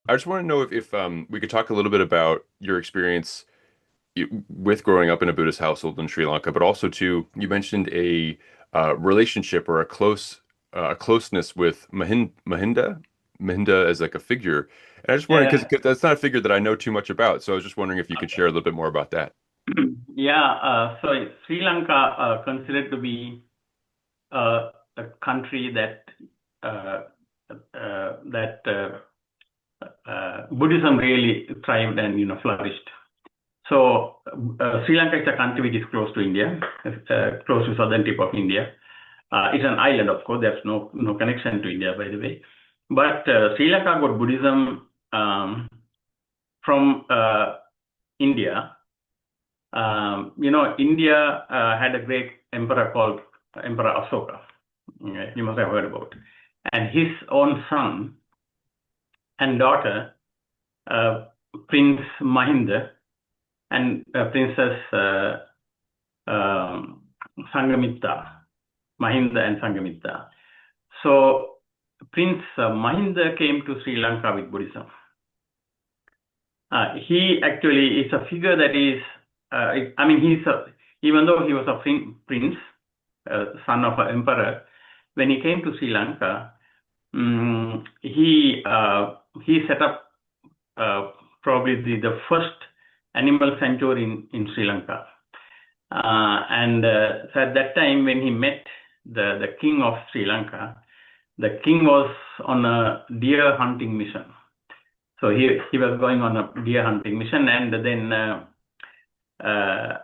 I just want to know if we could talk a little bit about your experience with growing up in a Buddhist household in Sri Lanka, but also too, you mentioned a relationship or a closeness with Mahinda as like a figure. And I just wondered Yeah, because that's not a figure that I know too much about, so I was just wondering if you could share a little bit more about that. yeah. So Sri Lanka considered to be a country that uh, Buddhism really thrived and flourished. So Sri Lanka is a country which is close to India, close to southern tip of India. It's an island, of course. There's no connection to India, by the way. But Sri Lanka got Buddhism from India. India had a great emperor called Emperor Ashoka. Yeah, you must have heard about. And his own son and daughter, uh, Prince Mahinda and Princess um, Sanghamitra, Mahinda and Sanghamitra. So Prince Mahinda came to Sri Lanka with Buddhism. He actually is a figure that is, even though he was a prince, son of an emperor, when he came to Sri Lanka, he set up probably the first animal sanctuary in Sri Lanka. So at that time, when he met the king of Sri Lanka, the king was on a deer hunting mission. So he was going on a deer hunting mission, and then uh,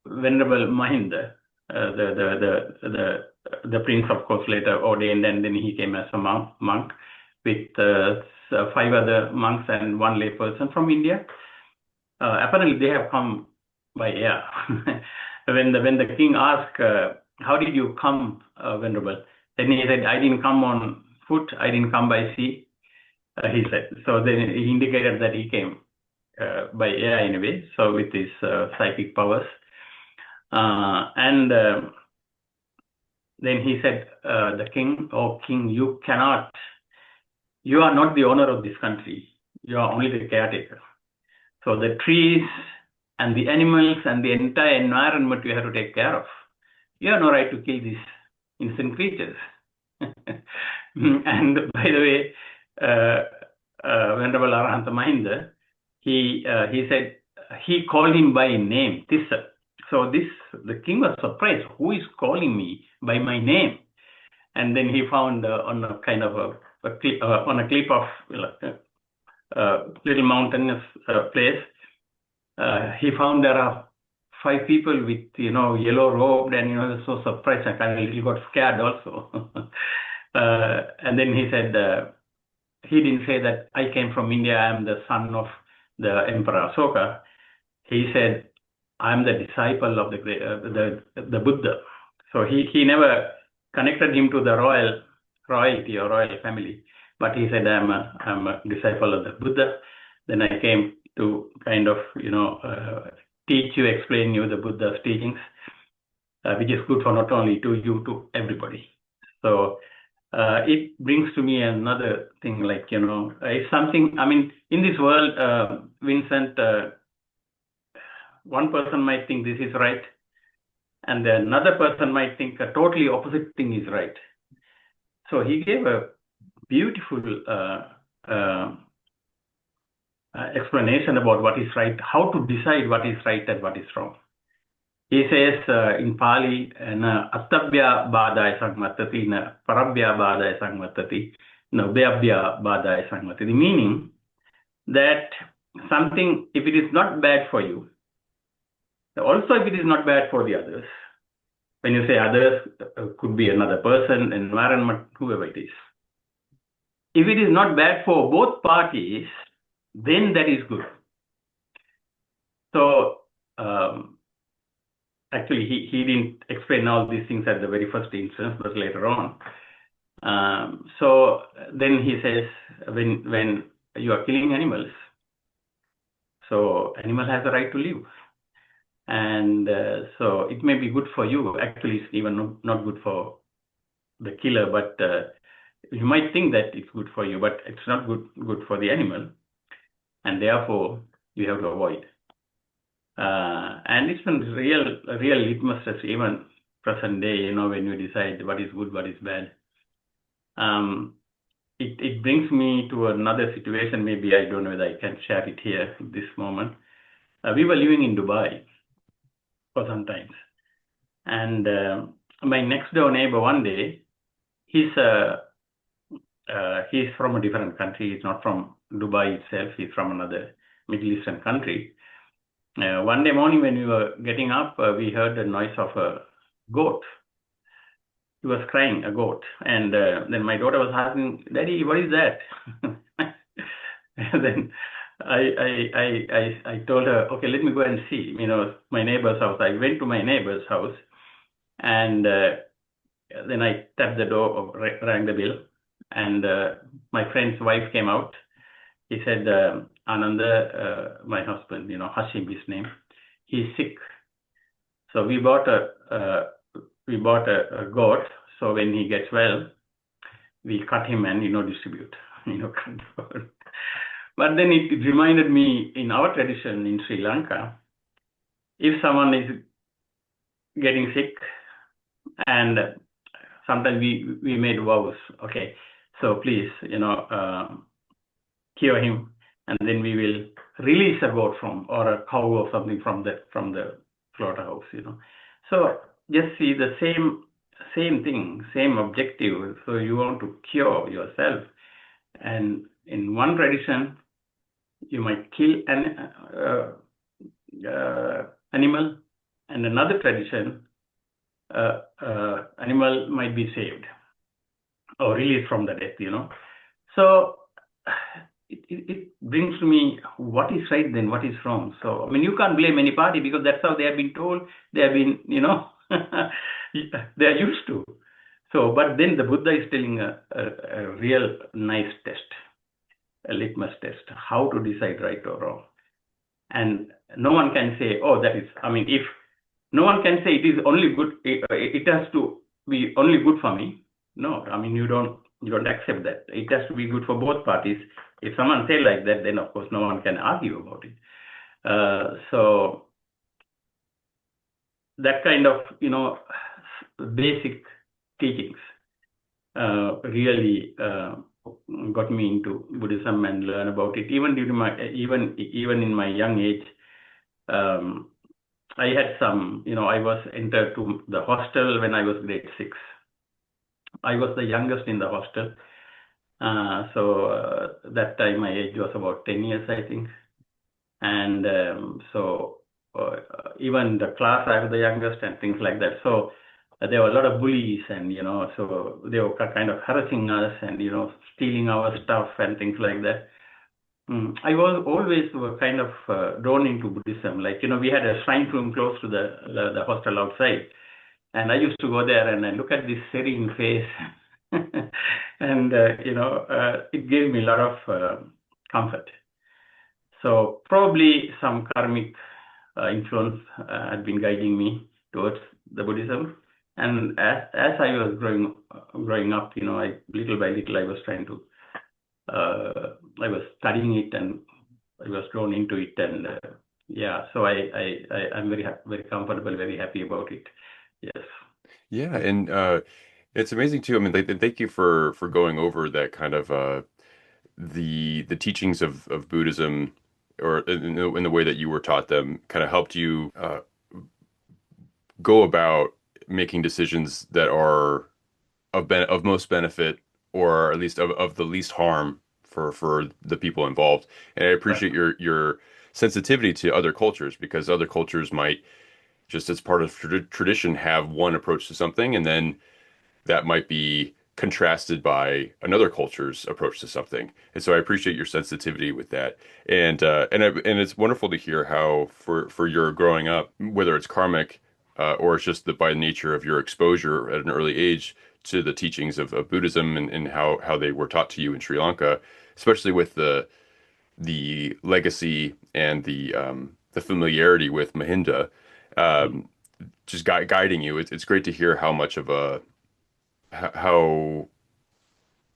Venerable Mahinda, the prince, of course, later ordained, and then he came as a monk with five other monks and one lay person from India. Apparently, they have come by air. When the king asked, "How did you come, Venerable?" Then he said, "I didn't come on foot. I didn't come by sea." He said. So then he indicated that he came by air anyway. So with his psychic powers. And then he said, the king, "Oh, king, you are not the owner of this country. You are only the caretaker. So the trees and the animals and the entire environment you have to take care of. You have no right to kill these innocent creatures." And by the way, Venerable Arahanta Mahinda, he said, he called him by name, Tissa. So the king was surprised. Who is calling me by my name? And then he found on a kind of on a cliff of little mountainous place, he found there are five people with yellow robed, and so surprised. I kind of little got scared also. And then he said, he didn't say that I came from India. I am the son of the Emperor Ashoka. He said, "I'm the disciple of the Buddha." So he never connected him to the royalty or royal family, but he said, I'm a disciple of the Buddha. Then I came to kind of teach you, explain you the Buddha's teachings, which is good for not only to you, to everybody. So it brings to me another thing, like it's something. I mean, in this world, Vincent. One person might think this is right, and another person might think a totally opposite thing is right. So he gave a beautiful explanation about what is right, how to decide what is right and what is wrong. He says in Pali, "Na attabhya badaya sangmatati, na parabhya badaya sangmatati, na ubhyabhya badaya sangmatati." Meaning that something, if it is not bad for you, also if it is not bad for the others, when you say others, could be another person, environment, whoever it is. If it is not bad for both parties, then that is good. So actually, he didn't explain all these things at the very first instance, but later on. So then he says, when you are killing animals, so animal has a right to live. And so it may be good for you. Actually, it's even not good for the killer, but You might think that it's good for you, but it's not good for the animal, and therefore you have to avoid. And it's a real litmus test, even present day, when you decide what is good, what is bad. Um, it brings me to another situation. Maybe I don't know whether I can share it here at this moment. We were living in Dubai for some time, and my next door neighbor one day, he's he's from a different country. He's not from Dubai itself. He's from another Middle Eastern country. One day morning when we were getting up, we heard the noise of a goat. He was crying, a goat. And then my daughter was asking, Daddy, what is that? And then I told her, okay, let me go and see, my neighbor's house. I went to my neighbor's house, and then I tapped the door, or rang the bell, and my friend's wife came out. He said, Ananda, my husband, Hashim, his name, he's sick. So we bought a goat. So when he gets well, we cut him and distribute. But then it reminded me, in our tradition in Sri Lanka, if someone is getting sick, and sometimes we made vows, okay, so please, cure him, and then we will release a goat from, or a cow or something from the slaughterhouse. So just see the same thing, same objective. So you want to cure yourself, and in one tradition, you might kill an animal, and another tradition, animal might be saved or released from the death. So it brings to me, what is right then, what is wrong. So I mean, you can't blame any party, because that's how they have been told. They have been, they are used to. So, but then the Buddha is telling a real nice test, a litmus test, how to decide right or wrong. And no one can say, oh, that is, I mean, if no one can say it is only good, it has to be only good for me. No, I mean, you don't accept that. It has to be good for both parties. If someone say like that, then of course no one can argue about it. So that kind of, basic teachings really got me into Buddhism and learn about it. Even during even in my young age, I had some, I was entered to the hostel when I was grade 6. I was the youngest in the hostel. So that time my age was about 10 years, I think. And so even the class, I was the youngest and things like that. So there were a lot of bullies, and, so they were kind of harassing us and, stealing our stuff and things like that. I was always kind of drawn into Buddhism. Like, we had a shrine room close to the hostel outside. And I used to go there and I look at this serene face. And, it gave me a lot of comfort. So probably some karmic influence had been guiding me towards the Buddhism. And as I was growing up, little by little, I was trying to, I was studying it, and I was drawn into it. And yeah, so I'm very comfortable, very happy about it. Yes. Yeah, and it's amazing too. I mean, thank you for going over that kind of the teachings of Buddhism, or in the way that you were taught them, kind of helped you go about making decisions that are of most benefit, or at least of the least harm for the people involved. And I Right. appreciate your sensitivity to other cultures, because other cultures might, just as part of tradition, have one approach to something, and then that might be contrasted by another culture's approach to something. And so I appreciate your sensitivity with that. And it's wonderful to hear how for your growing up, whether it's karmic or it's just that by nature of your exposure at an early age to the teachings of Buddhism, and how they were taught to you in Sri Lanka, especially with the legacy and the familiarity with Mahinda, Mm. um, just guiding you. It's great to hear how much of a how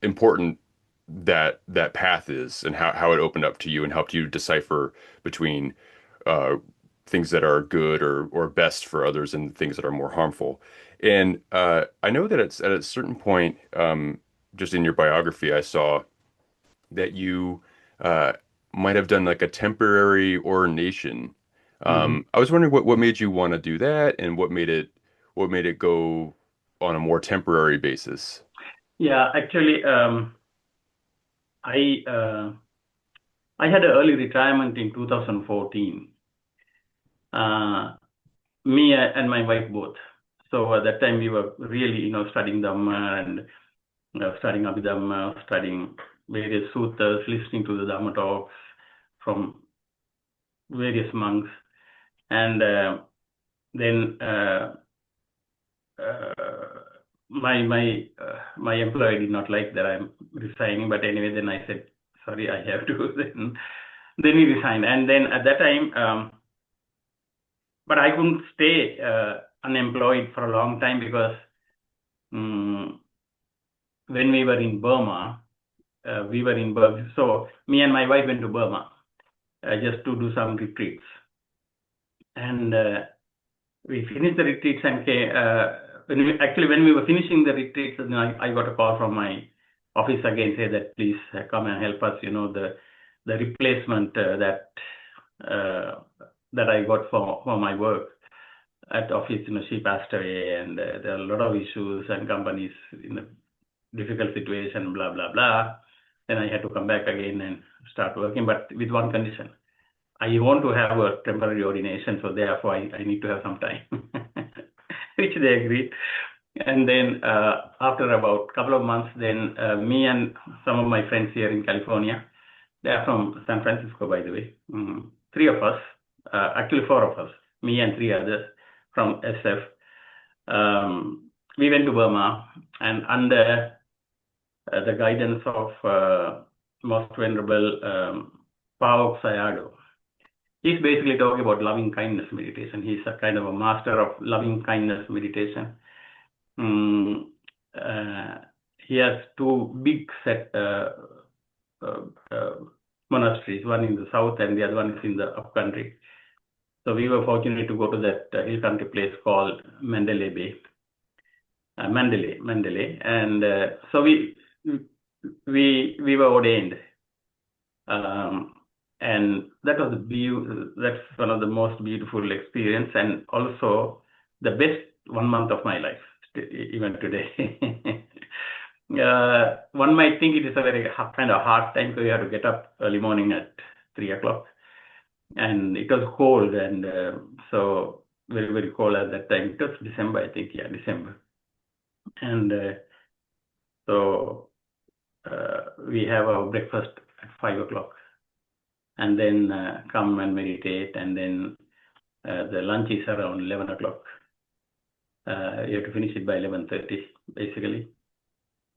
important that path is and how it opened up to you and helped you decipher between uh, things that are good or best for others and things that are more harmful. And I know that it's at a certain point, just in your biography, I saw that you uh, might have done like a temporary ordination. Mhm. I was wondering what made you want to do that and what made it go on a more temporary basis. Yeah, actually, I uh, I had an early retirement in 2014. Me and my wife both. So at that time we were really, studying Dhamma and studying Abhidhamma, studying various suttas, listening to the Dhamma talks from various monks, and then uh, my employer did not like that I'm resigning, but anyway, then I said, sorry, I have to. Then he resigned, and then at that time, but I couldn't stay unemployed for a long time because um, when we were in Burma, we were in Burma. So me and my wife went to Burma just to do some retreats. And we finished the retreats and when we were finishing the retreats, then I got a call from my office again, say that please come and help us. The replacement uh, that I got for my work at office, she passed away, and there are a lot of issues and companies in a difficult situation, blah blah blah. Then I had to come back again and start working, but with one condition. I want to have a temporary ordination, so therefore I need to have some time, which they agreed. And then after about a couple of months, then me and some of my friends here in California, they are from San Francisco, by the way, three of us, actually four of us, me and three others from SF. We went to Burma, and under the guidance of Most Venerable Pao Sayadaw, he's basically talking about loving kindness meditation. He's a kind of a master of loving kindness meditation. Mm, uh, he has two big set uh, uh, monasteries, one in the south and the other one is in the upcountry. So we were fortunate to go to that hill country place called Mandalay Bay, Mandalay, and so we were ordained. Um, and that was that's one of the most beautiful experience and also the best 1 month of my life, even today. One might think it is a very kind of hard time because you have to get up early morning at 3 o'clock, and it was cold, and so very very cold at that time. It was December, I think, yeah, December, and so we have our breakfast at 5 o'clock and then come and meditate, and then the lunch is around 11 o'clock. You have to finish it by 11:30, basically.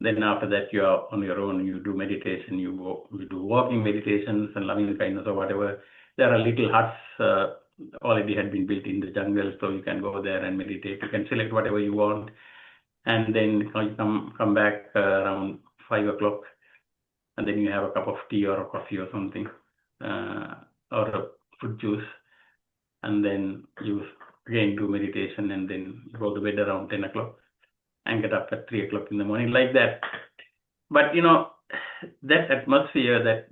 Then after that, you are on your own. You do meditation. You do walking meditations and loving kindness or whatever. There are little huts already had been built in the jungle, so you can go there and meditate. You can select whatever you want, and then you come back around 5 o'clock, and then you have a cup of tea or a coffee or something, uh, or a fruit juice, and then you again do meditation, and then go to bed around 10 o'clock and get up at 3 o'clock in the morning, like that. But that atmosphere,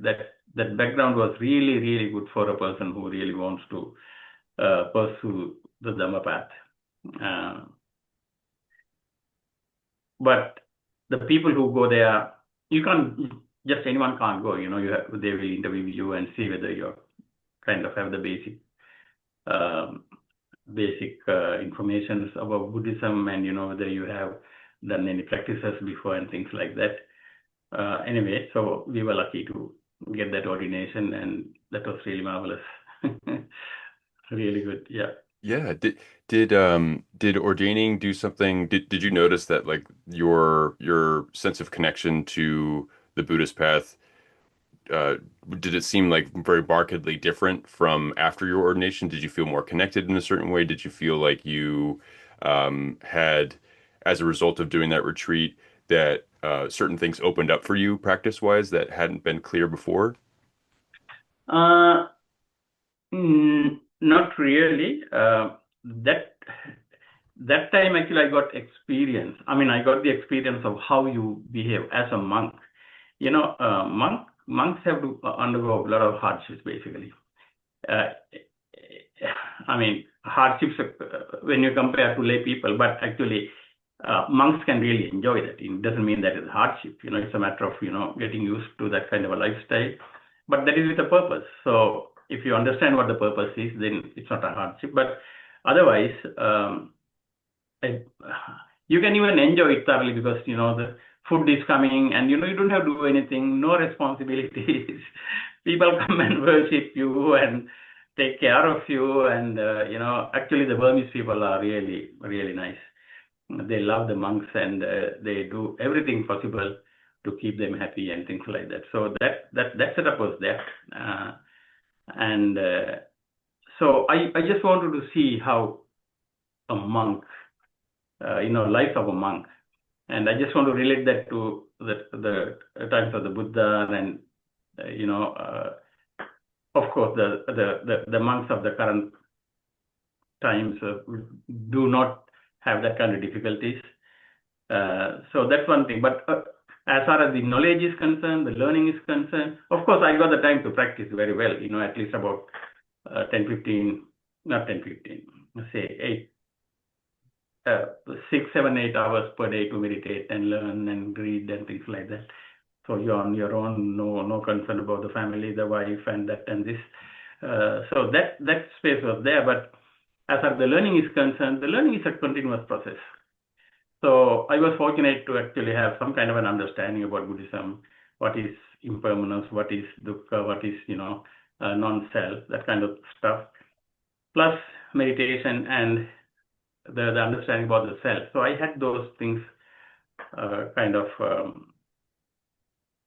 that background was really, really good for a person who really wants to pursue the Dhamma path. Uh, but the people who go there, you can't just anyone can't go. They will interview you and see whether you kind of have the um, basic information about Buddhism, and whether you have done any practices before and things like that. Anyway, so we were lucky to get that ordination, and that was really marvelous. Really good. Yeah. Yeah, did ordaining do something? Did you notice that like your sense of connection to the Buddhist path uh did it seem like very markedly different from after your ordination? Did you feel more connected in a certain way? Did you feel like you had, as a result of doing that retreat, that certain things opened up for you practice-wise that hadn't been clear before? Uh, Not really. That that time actually I got experience. I mean, I got the experience of how you behave as a monk. Monks have to undergo a lot of hardships basically. Uh, I mean, hardships when you compare to lay people, but actually monks can really enjoy that. It doesn't mean that it's hardship. It's a matter of getting used to that kind of a lifestyle. But that is with a purpose. So if you understand what the purpose is, then it's not a hardship. But otherwise, I, you can even enjoy it thoroughly because the food is coming and you don't have to do anything, no responsibilities. People come and worship you and take care of you, and actually the Burmese people are really really nice. They love the monks and they do everything possible to keep them happy and things like that. So that setup was there, and so I just wanted to see how a monk, life of a monk. And I just want to relate that to the times of the Buddha and, of course, the monks of the current times do not have that kind of difficulties. So that's one thing. But as far as the knowledge is concerned, the learning is concerned, of course, I got the time to practice very well, at least about 10, 15, not 10, 15, say 8, 6, 7, 8 hours per day to meditate and learn and read and things like that. So you're on your own, no concern about the family, the wife, and that and this. So that space was there. But as far as the learning is concerned, the learning is a continuous process. So I was fortunate to actually have some kind of an understanding about Buddhism, what is impermanence, what is dukkha, what is non-self, that kind of stuff, plus meditation and the understanding about the self. So I had those things kind of.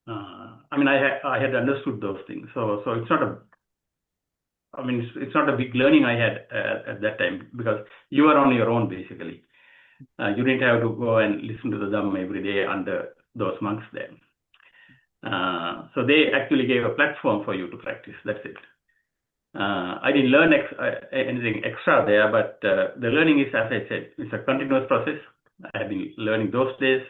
I mean, I had understood those things. So it's not a. I mean, it's not a big learning I had at that time because you are on your own basically. You didn't have to go and listen to the Dhamma every day under those monks there. So they actually gave a platform for you to practice. That's it. I didn't learn anything extra there, but the learning is, as I said, it's a continuous process. I have been learning those days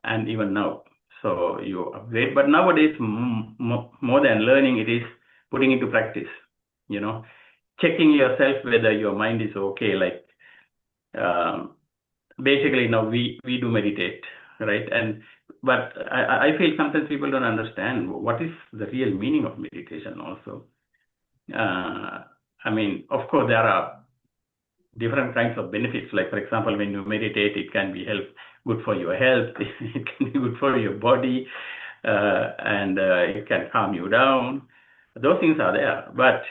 and even now. So you upgrade. But nowadays, more than learning, it is putting into practice, checking yourself whether your mind is okay. Like basically now we do meditate, right? But I feel sometimes people don't understand what is the real meaning of meditation also. I mean, of course, there are different kinds of benefits. Like, for example, when you meditate, it can be good for your health, it can be good for your body, and it can calm you down. Those things are there. But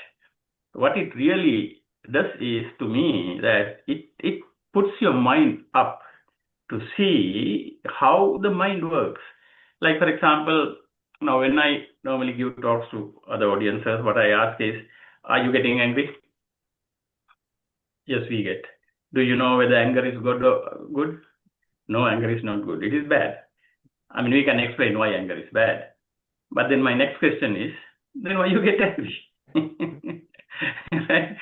what it really does is, to me, that it puts your mind up to see how the mind works. Like, for example, now when I normally give talks to other audiences, what I ask is, are you getting angry? Yes, we get. Do you know whether anger is good or good? No, anger is not good. It is bad. I mean, we can explain why anger is bad. But then my next question is, then why you get angry? Right?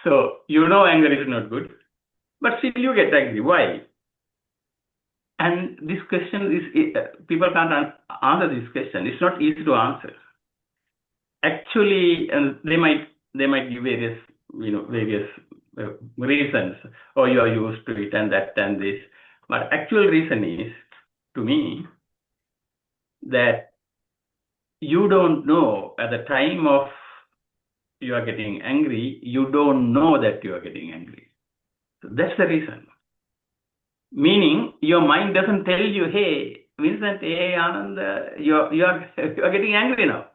So anger is not good, but still you get angry. Why? And this question is, people can't answer this question. It's not easy to answer. Actually, they might give various reasons. Oh, you are used to it and that and this. But actual reason is, to me, that you don't know at the time of you are getting angry, you don't know that you are getting angry. So that's the reason. Meaning, your mind doesn't tell you, hey, Vincent, hey, Ananda, you are getting angry now.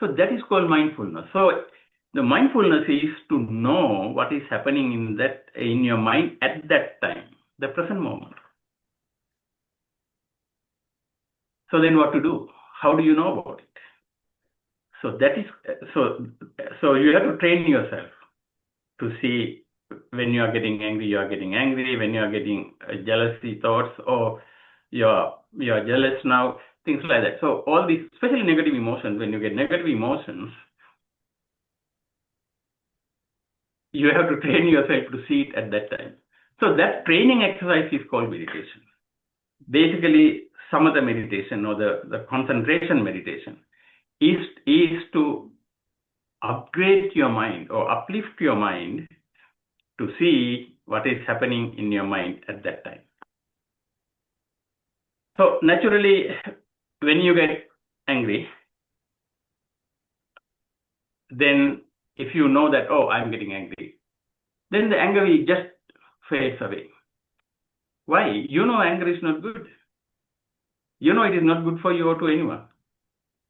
So that is called mindfulness. So the mindfulness is to know what is happening in your mind at that time, the present moment. So then what to do? How do you know about it? So that is so you have to train yourself to see when you are getting angry, you are getting angry. When you are getting jealousy thoughts, or you're jealous now, things like that. So all these, especially negative emotions, when you get negative emotions, you have to train yourself to see it at that time. So that training exercise is called meditation. Basically, some of the meditation or the concentration meditation is to upgrade your mind or uplift your mind to see what is happening in your mind at that time. So naturally, when you get angry, then if you know that, oh, I'm getting angry, then the anger will just fades away. Why? You know anger is not good. You know it is not good for you or to anyone.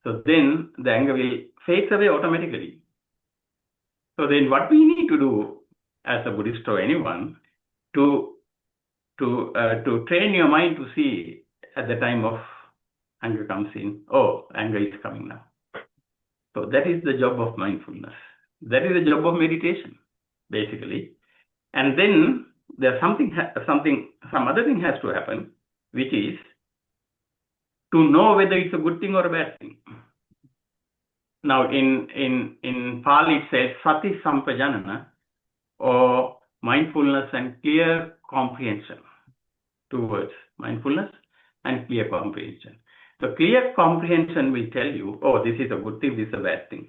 So then the anger will fade away automatically. So then what we need to do as a Buddhist or anyone to to train your mind to see at the time of anger comes in, oh, anger is coming now. So that is the job of mindfulness. That is the job of meditation, basically. And then there's some other thing has to happen, which is to know whether it's a good thing or a bad thing. Now, in Pali, it says sati sampajanana, or mindfulness and clear comprehension. Two words, mindfulness and clear comprehension. So clear comprehension will tell you, oh, this is a good thing, this is a bad thing.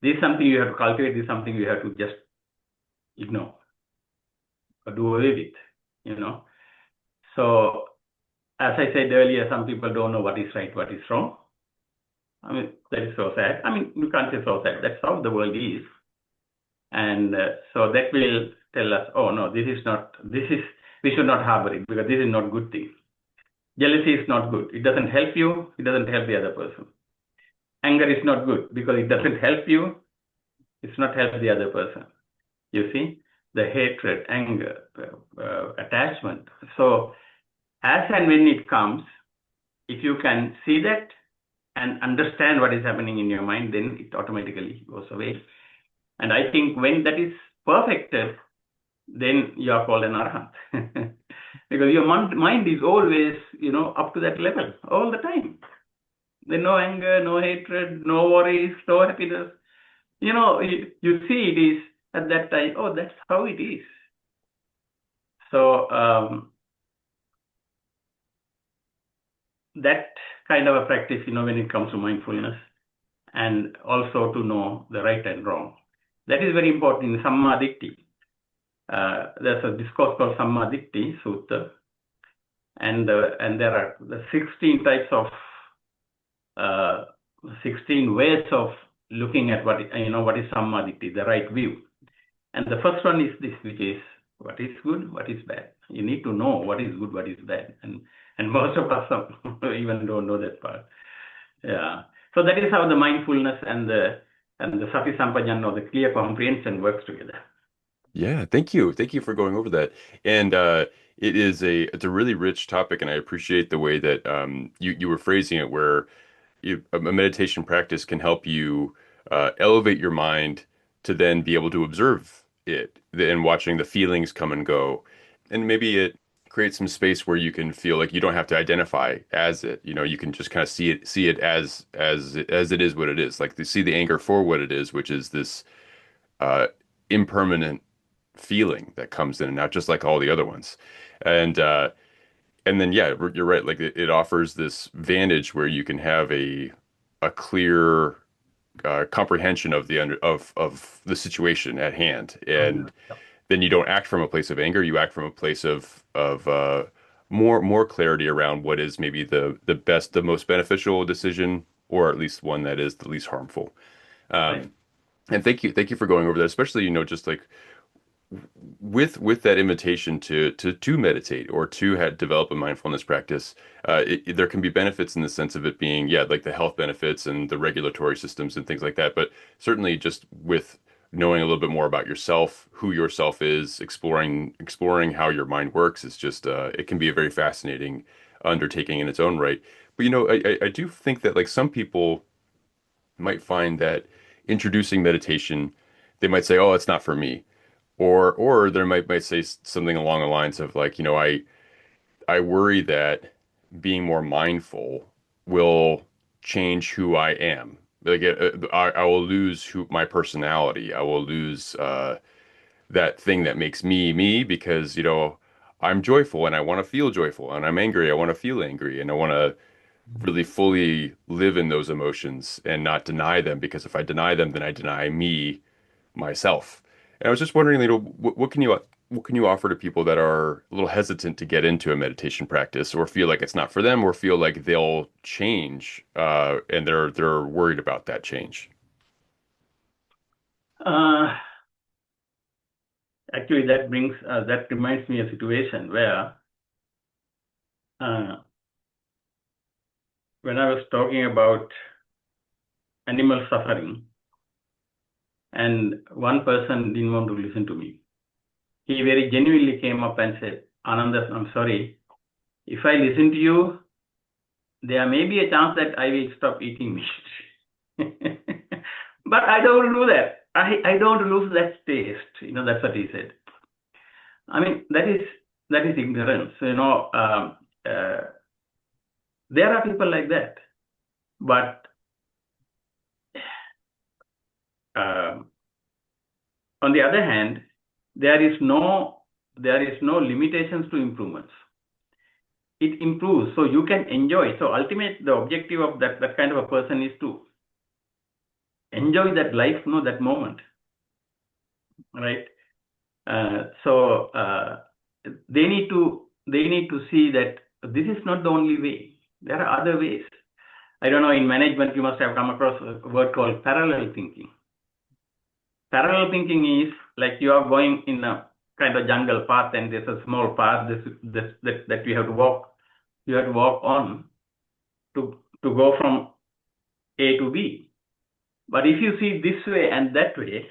This is something you have to cultivate, this is something you have to just ignore or do away with, you know. So as I said earlier, some people don't know what is right, what is wrong. I mean, that is so sad. I mean, you can't say so sad. That's how the world is. And so that will tell us, oh, no, we should not harbor it because this is not good thing. Jealousy is not good. It doesn't help you. It doesn't help the other person. Anger is not good because it doesn't help you. It's not help the other person. You see, the hatred, anger, attachment. So as and when it comes, if you can see that and understand what is happening in your mind, then it automatically goes away. And I think when that is perfected, then you are called an arhat. Because your mind is always, up to that level all the time. There's no anger, no hatred, no worries, no happiness. You see it is at that time, oh, that's how it is. So that kind of a practice, when it comes to mindfulness, and also to know the right and wrong. That is very important in Sammadikti. There's a discourse called Sammadikti Sutta, and there are the 16 types of 16 ways of looking at what is Sammadikti, the right view. And the first one is this, which is what is good, what is bad. You need to know what is good, what is bad, and most of us even don't know that part. Yeah. So that is how the mindfulness and the sati sampajan, or the clear comprehension, works together. Yeah, thank you. Thank you for going over that. And it's a really rich topic, and I appreciate the way that you were phrasing it, where a meditation practice can help you elevate your mind to then be able to observe it and watching the feelings come and go. And maybe it creates some space where you can feel like you don't have to identify as it. You can just kind of see it as it is what it is. Like to see the anger for what it is, which is this uh, impermanent feeling that comes in and out, just like all the other ones. And and then yeah, you're right. Like it offers this vantage where you can have a clear comprehension of the of the situation at hand, and then you don't act from a place of anger. You act from a place of more clarity around what is maybe the best, the most beneficial decision, or at least one that is the least harmful. Right. And thank you for going over that, especially just like with that invitation to meditate or to develop a mindfulness practice, there can be benefits in the sense of it being, yeah, like the health benefits and the regulatory systems and things like that. But certainly, just with knowing a little bit more about yourself, who yourself is, exploring how your mind works, is just it can be a very fascinating undertaking in its own right. But I do think that like some people might find that introducing meditation, they might say, "Oh, it's not for me." Or they might say something along the lines of like, I worry that being more mindful will change who I am. Like I will lose my personality. I will lose that thing that makes me me because, I'm joyful and I want to feel joyful, and I'm angry, I want to feel angry, and I want to really fully live in those emotions and not deny them, because if I deny them, then I deny me myself. And I was just wondering, what can you offer to people that are a little hesitant to get into a meditation practice, or feel like it's not for them, or feel like they'll change, and they're worried about that change? Uh, Actually, that reminds me of a situation where uh, when I was talking about animal suffering, and one person didn't want to listen to me. He very genuinely came up and said, Ananda, I'm sorry. If I listen to you, there may be a chance that I will stop eating meat. But I don't do that. I don't lose that taste. That's what he said. I mean, that is ignorance. There are people like that. But um, on the other hand, there is no limitations to improvements. It improves, so you can enjoy. So the objective of that kind of a person is to enjoy that life, that moment, right? So they need to see that this is not the only way. There are other ways. I don't know. In management, you must have come across a word called parallel thinking. Parallel thinking is like you are going in a kind of jungle path, and there's a small path that you have to walk. You have to walk on to go from A to B. But if you see this way and that way,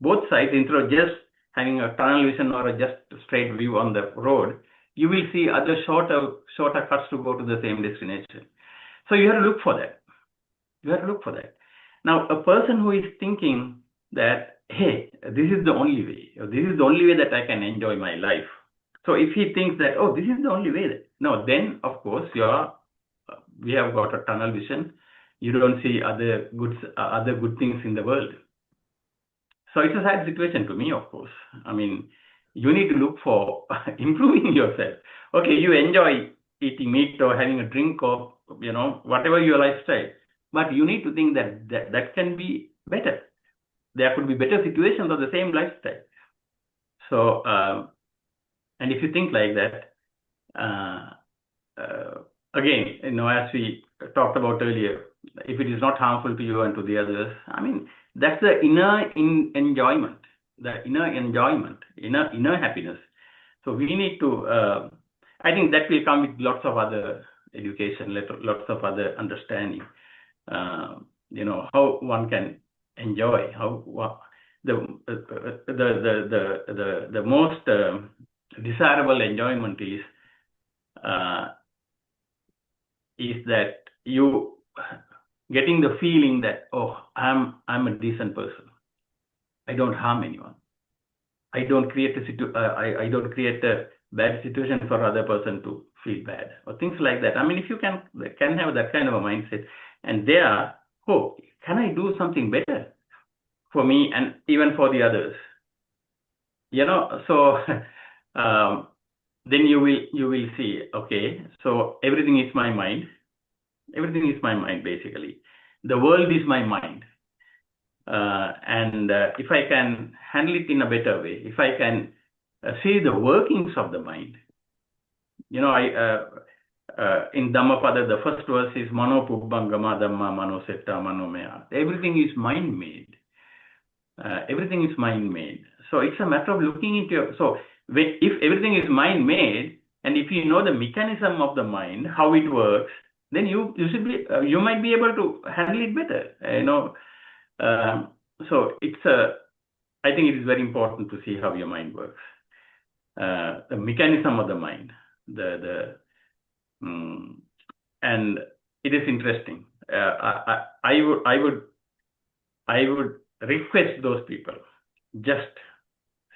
both sides, instead of just having a tunnel vision or a just straight view on the road, you will see other shorter cuts to go to the same destination. So you have to look for that. Now, a person who is thinking that, hey, this is the only way, or this is the only way that I can enjoy my life. So if he thinks that, oh, this is the only way, no, then of course we have got a tunnel vision. You don't see other good things in the world. So it's a sad situation to me, of course. I mean, you need to look for improving yourself. Okay, you enjoy eating meat or having a drink or whatever your lifestyle, but you need to think that can be better. There could be better situations of the same lifestyle. So, and if you think like that, uh, again, as we talked about earlier, if it is not harmful to you and to the others, I mean, that's the enjoyment, inner happiness. So we need to, I think that will come with lots of other education, lots of other understanding. How one can enjoy, the most desirable enjoyment is that you getting the feeling that, oh, I'm a decent person. I don't harm anyone. I don't create I don't create a bad situation for other person to feel bad or things like that. I mean, if you can have that kind of a mindset, and there, oh, can I do something better for me and even for the others? So then you will see, okay, so everything is my mind. Everything is my mind, basically. The world is my mind. And if I can handle it in a better way, if I can see the workings of the mind, in Dhammapada, the first verse is Mano Pubbangama Dhamma Mano Setta Manomaya. Everything is mind made. Everything is mind made. So it's a matter of looking into if everything is mind made, and if you know the mechanism of the mind, how it works, then you might be able to handle it better. So I think it is very important to see how your mind works, the mechanism of the mind, and it is interesting. I would request those people just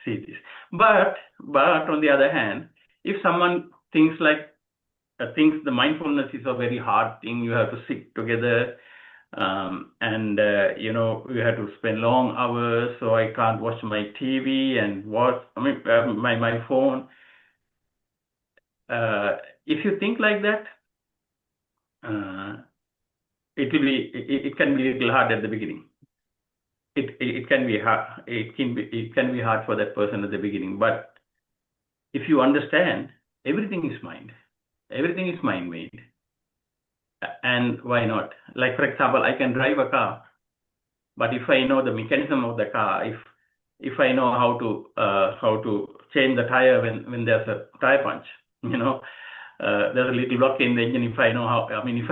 see this. But on the other hand, if someone things like the mindfulness is a very hard thing. You have to sit together, and you have to spend long hours. So I can't watch my TV and watch. I mean, my phone. If you think like that, uh, it can be a little hard at the beginning. It can be hard. It can be hard for that person at the beginning. But if you understand, everything is mind. Everything is mind made. And why not? Like for example, I can drive a car, but if I know the mechanism of the car, if I know how to change the tire when there's a tire punch, there's a little block in the engine. If I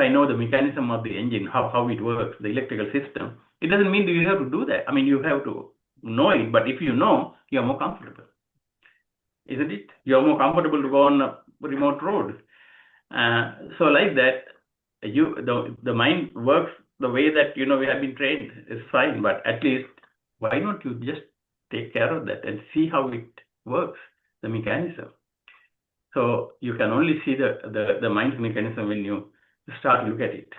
know the mechanism of the engine, how it works, the electrical system, it doesn't mean that you have to do that. I mean, you have to know it, but if you know, you're more comfortable, isn't it? You're more comfortable to go on a remote road. So like that, the mind works the way that we have been trained is fine, but at least why not you just take care of that and see how it works, the mechanism. So you can only see the mind's mechanism when you start look at it.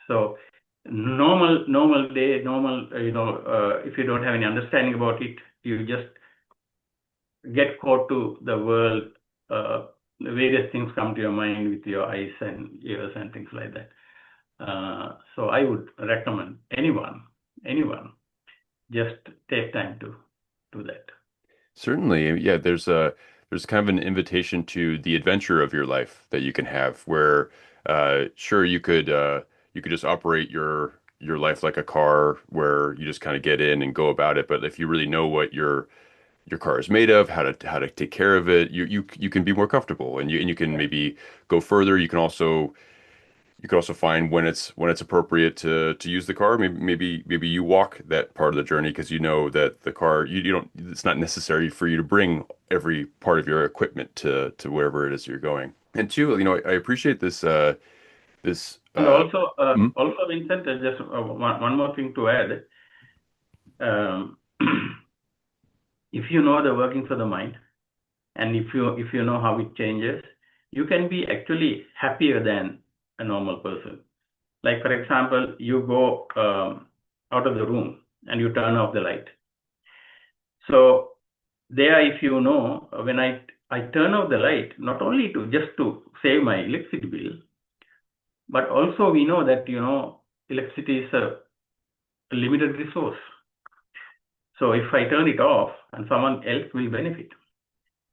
So normal day, if you don't have any understanding about it, you just get caught to the world. Various things come to your mind with your eyes and ears and things like that. So I would recommend anyone, just take time to do that. Certainly, yeah, there's kind of an invitation to the adventure of your life that you can have where sure you could just operate your life like a car where you just kind of get in and go about it, but if you really know what your car is made of, how to take care of it, you can be more comfortable and you can maybe go further. You can also find when it's appropriate to use the car. Maybe you walk that part of the journey because you know that the car you don't it's not necessary for you to bring every part of your equipment to wherever it is you're going. And two, I appreciate this And mm, also, Vincent, just one more thing to add. Um, if you know the workings of the mind, and if you know how it changes, you can be actually happier than a normal person. Like for example, you go out of the room and you turn off the light. So there, if you know, when I turn off the light, not only to save my electricity bill, but also we know that electricity is a limited resource. So if I turn it off, and someone else will benefit.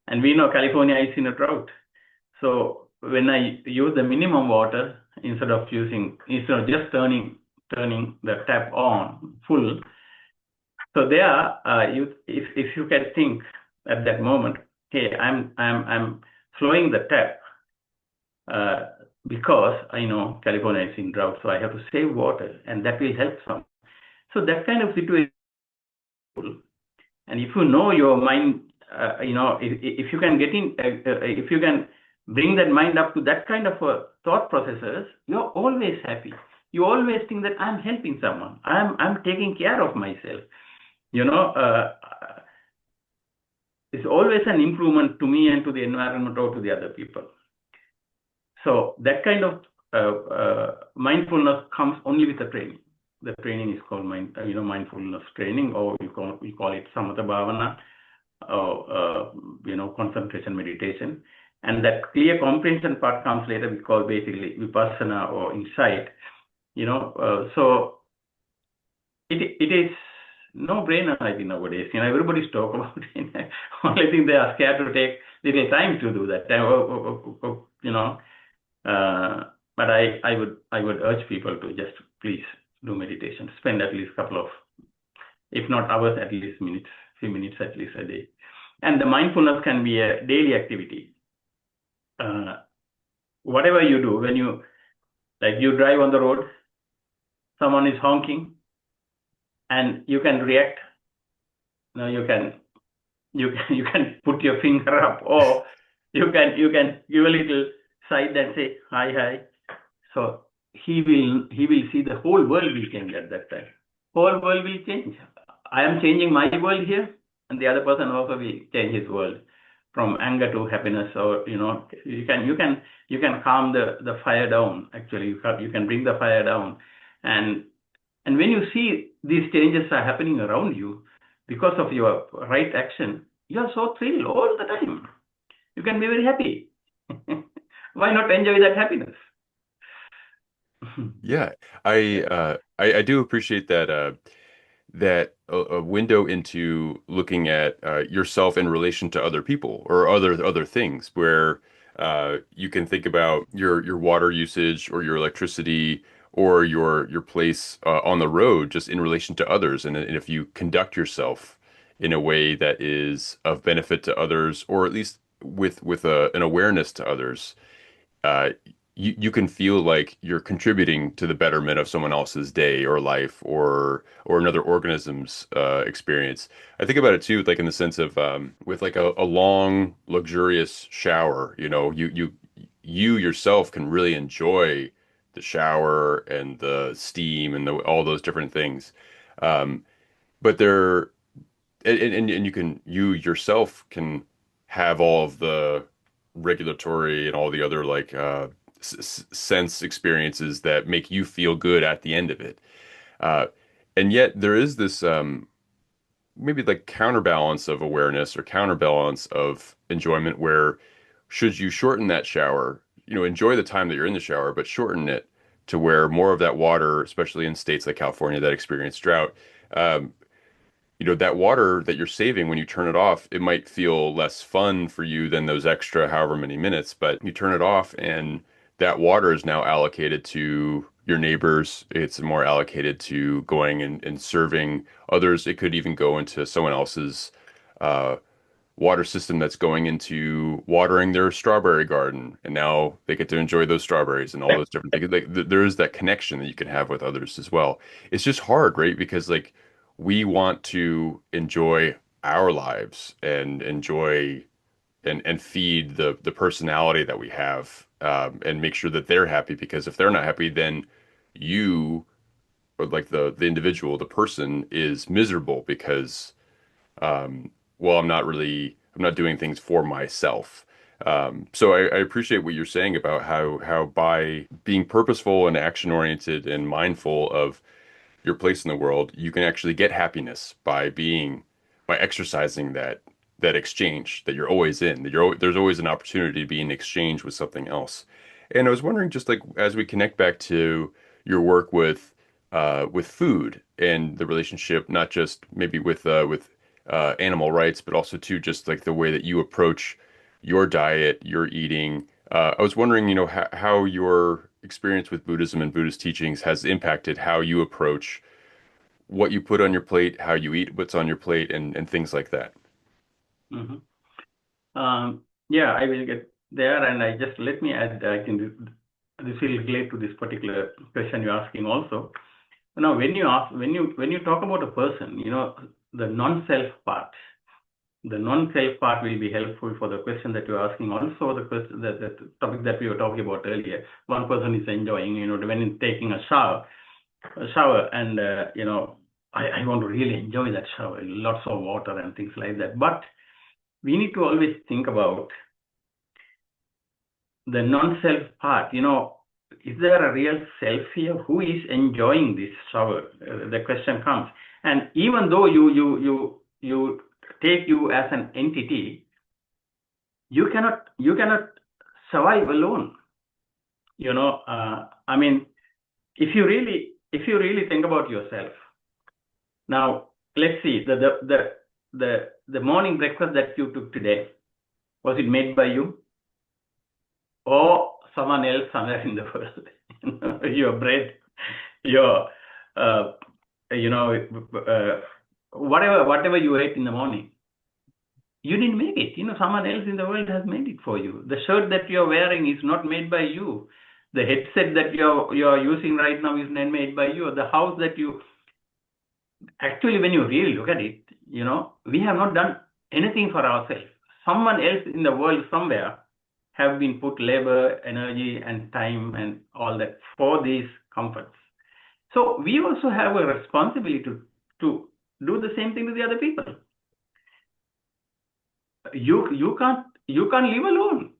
And we know California is in a drought. So when I use the minimum water instead of just turning the tap on full, so there, if you can think at that moment, hey, I'm slowing the tap because I know California is in drought, so I have to save water, and that will help some. So that kind of situation, and if you know your mind, if you can get in, if you can bring that mind up to that kind of thought processes, you're always happy. You always think that I'm helping someone. I'm taking care of myself. It's always an improvement to me and to the environment or to the other people. So that kind of mindfulness comes only with the training. The training is called mindfulness training, or we call it samatha bhavana, or concentration meditation. And that clear comprehension part comes later. We call basically vipassana or insight. So it is no brainer, I think, nowadays. Everybody's talk about it. Only thing they are scared to take little time to do that. But I would urge people to just please do meditation. Spend at least couple of, if not hours, at least minutes, few minutes at least a day. And the mindfulness can be a daily activity. Whatever you do, when you drive on the road, someone is honking, and you can react. You can put your finger up, or you can give a little side and say hi. So he will see the whole world will change at that time. Whole world will change. I am changing my world here, and the other person also will change his world. from anger to happiness, or you can calm the fire down. Actually, you can bring the fire down, and when you see these changes are happening around you because of your right action, you're so thrilled all the time. You can be very happy. Why not enjoy that happiness? Yeah, I do appreciate that that a window into looking at yourself in relation to other people or other things, where you can think about your water usage or your electricity or your place on the road just in relation to others, and if you conduct yourself in a way that is of benefit to others, or at least with an awareness to others, uh, you can feel like you're contributing to the betterment of someone else's day or life or another organism's experience. I think about it too, like in the sense of with like a long, luxurious shower. You yourself can really enjoy the shower and the steam and all those different things. Um, but there and you yourself can have all of the regulatory and all the other like sense experiences that make you feel good at the end of it. Uh, and yet there is this maybe like counterbalance of awareness or counterbalance of enjoyment where should you shorten that shower, enjoy the time that you're in the shower, but shorten it to where more of that water, especially in states like California that experience drought, um, that water that you're saving when you turn it off, it might feel less fun for you than those extra however many minutes, but you turn it off and that water is now allocated to your neighbors. It's more allocated to going and serving others. It could even go into someone else's uh, water system that's going into watering their strawberry garden, and now they get to enjoy those strawberries and all those different things. Like there is that connection that you can have with others as well. It's just hard, right? Because like we want to enjoy our lives and enjoy and feed the personality that we have, and make sure that they're happy. Because if they're not happy, then you or like the individual, the person is miserable because well, I'm not doing things for myself. So I appreciate what you're saying about how by being purposeful and action oriented and mindful of your place in the world, you can actually get happiness by exercising that exchange that you're always in, there's always an opportunity to be in exchange with something else. And I was wondering, just like as we connect back to your work with food and the relationship, not just maybe with animal rights, but also to just like the way that you approach your diet, your eating. I was wondering, how your experience with Buddhism and Buddhist teachings has impacted how you approach what you put on your plate, how you eat what's on your plate, and things like that. Mhm. Yeah, I will get there, and I just let me add. I think this will relate to this particular question you're asking also. Now, when you talk about a person, the non-self part, will be helpful for the question that you're asking. Also, the question that the topic that we were talking about earlier. One person is enjoying, when he's taking a shower, and I want to really enjoy that shower, lots of water and things like that. But we need to always think about the non-self part. Is there a real self here who is enjoying this shower? The question comes, and even though you take you as an entity, you cannot survive alone. I mean, if you really think about yourself. Now, let's see the morning breakfast that you took today, was it made by you or someone else somewhere in the world? Your bread, your uh, you know whatever you ate in the morning, you didn't make it. Someone else in the world has made it for you. The shirt that you're wearing is not made by you. The headset that you're using right now is not made by you. The house that you actually, when you really look at it, we have not done anything for ourselves. Someone else in the world somewhere have been put labor, energy, and time and all that for these comforts. So we also have a responsibility to do the same thing to the other people. you can't live alone.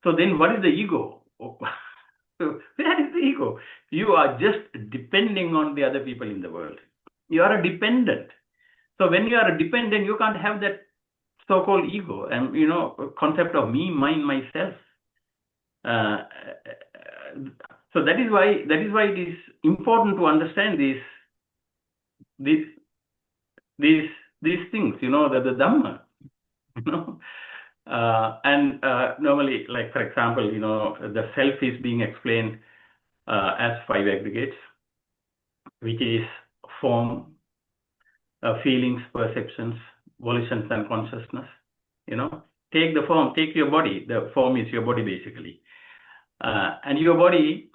So then what is the ego? Where is the ego? You are just depending on the other people in the world. You are a dependent. So when you are a dependent, you can't have that so-called ego and concept of me, mine, myself. Uh, so that is why it is important to understand these these these things. The Dhamma. You know, and normally, like for example, the self is being explained as five aggregates, which is form, feelings, perceptions, volitions, and consciousness. Take the form, take your body. The form is your body basically, and your body.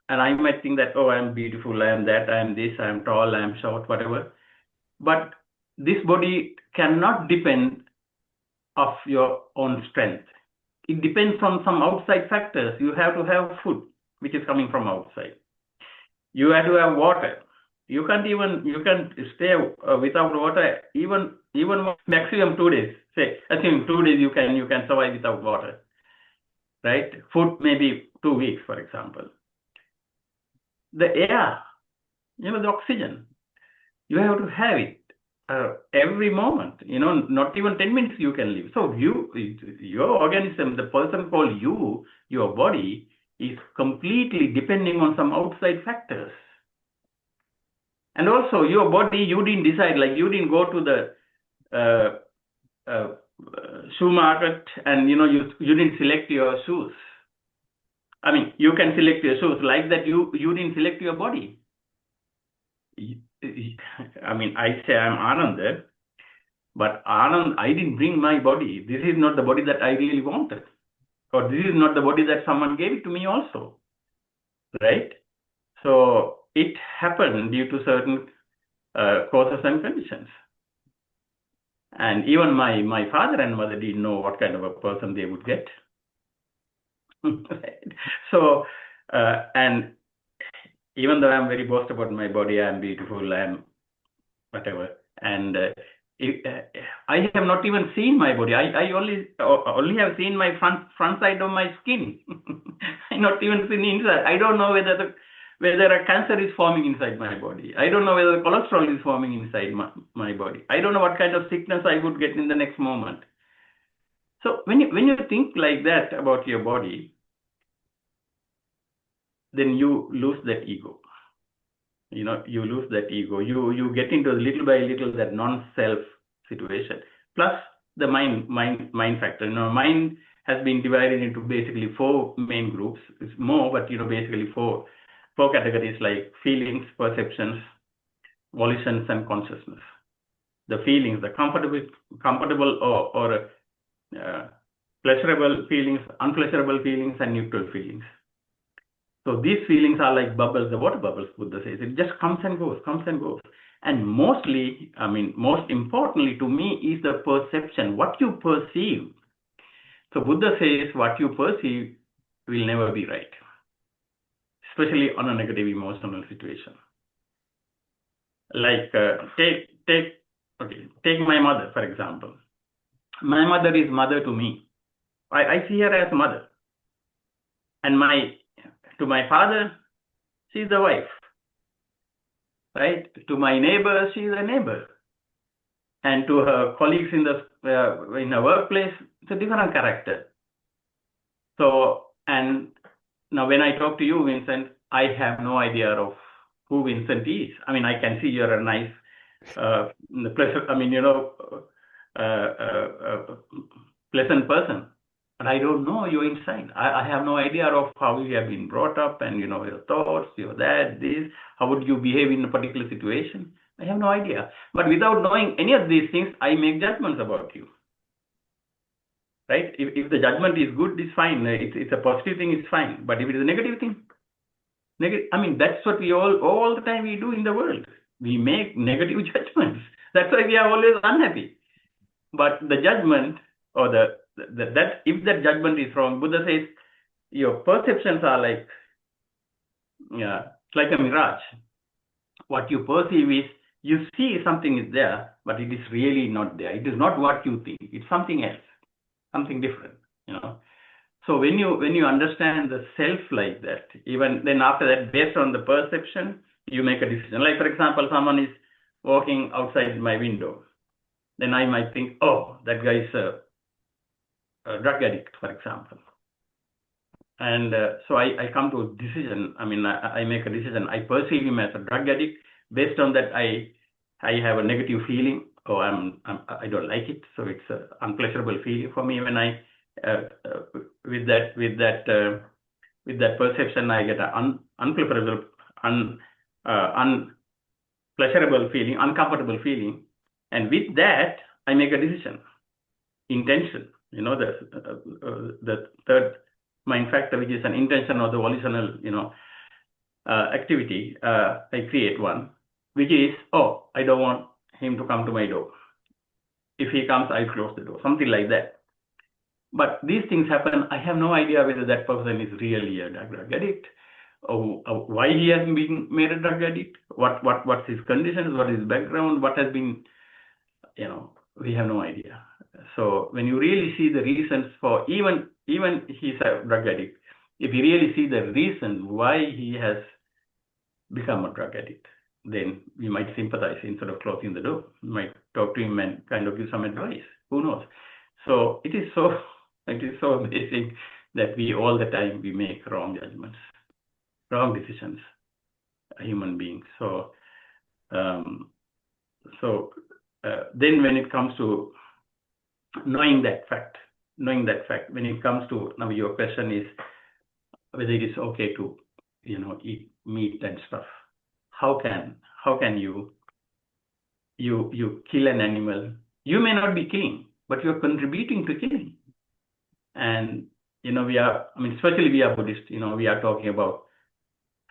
And I might think that, oh, I'm beautiful, I am that, I am this, I am tall, I am short, whatever. But this body cannot depend of your own strength. It depends on some outside factors. You have to have food, which is coming from outside. You have to have water. You can stay without water even maximum 2 days. Say, assume 2 days you can survive without water, right? Food maybe 2 weeks, for example. The air, the oxygen, you have to have it every moment. Not even 10 minutes you can live. So your organism, the person called you, your body, is completely depending on some outside factors. And also your body, you didn't decide, like you didn't go to the shoe market and you didn't select your shoes. I mean, you can select your shoes like that. You didn't select your body. I mean, I say I'm Ananda, but Anand, I didn't bring my body. This is not the body that I really wanted, or this is not the body that someone gave it to me also, right? So it happened due to certain causes and conditions. And even my father and mother didn't know what kind of a person they would get. Right? So, and even though I'm very boast about my body, I'm beautiful, I'm whatever, and I have not even seen my body. I only have seen my front side of my skin. I not even seen inside. I don't know whether a cancer is forming inside my body. I don't know whether the cholesterol is forming inside my body. I don't know what kind of sickness I would get in the next moment. So when you think like that about your body, then you lose that ego. You lose that ego. You get into little by little that non-self situation. Plus the mind factor. Mind has been divided into basically four main groups. It's more, but basically four categories, like feelings, perceptions, volitions, and consciousness. The feelings, the comfortable or pleasurable feelings, unpleasurable feelings, and neutral feelings. So these feelings are like bubbles, the water bubbles, Buddha says. It just comes and goes, comes and goes. And most importantly to me is the perception, what you perceive. So Buddha says what you perceive will never be right, especially on a negative emotional situation. Like take my mother, for example. My mother is mother to me. I see her as mother. And to my father, she's the wife, right? To my neighbor, she's a neighbor. And to her colleagues in her workplace, it's a different character. So, and now when I talk to you, Vincent, I have no idea of who Vincent is. I mean, I can see you're a nice, pleasant person. But I don't know you inside. I have no idea of how you have been brought up and, your thoughts, your that, this, how would you behave in a particular situation? I have no idea. But without knowing any of these things, I make judgments about you. Right? If the judgment is good, it's fine. It's a positive thing, it's fine. But if it is a negative thing, that's what we all the time we do in the world. We make negative judgments. That's why we are always unhappy. But the judgment or that if that judgment is wrong, Buddha says your perceptions are like a mirage. What you perceive is you see something is there, but it is really not there. It is not what you think. It's something else, something different, you know. So when you understand the self like that, even then after that, based on the perception, you make a decision. Like for example, someone is walking outside my window, then I might think, oh, that guy is a drug addict, for example. And so I come to a decision. I mean, I make a decision. I perceive him as a drug addict. Based on that, I have a negative feeling. Oh, I don't like it. So it's an unpleasurable feeling for me when I with that perception, I get an unpleasurable, unpleasurable feeling, uncomfortable feeling, and with that, I make a decision, intention. You know, the third mind factor, which is an intention or the volitional, you know, activity. I create one, which is, oh, I don't want him to come to my door. If he comes, I'll close the door, something like that. But these things happen. I have no idea whether that person is really a drug addict, or why he has been made a drug addict, what's his conditions, what is his background, what has been, you know, we have no idea. So when you really see the reasons for, even he's a drug addict, if you really see the reason why he has become a drug addict, then you might sympathize instead of closing the door. You might talk to him and kind of give some advice. Who knows? So it is so amazing that we all the time we make wrong judgments, wrong decisions, human beings. So then when it comes to knowing that fact, when it comes to, now your question is whether it is okay to, you know, eat meat and stuff. How can you kill an animal? You may not be killing, but you're contributing to killing. And you know, especially we are Buddhists, you know, we are talking about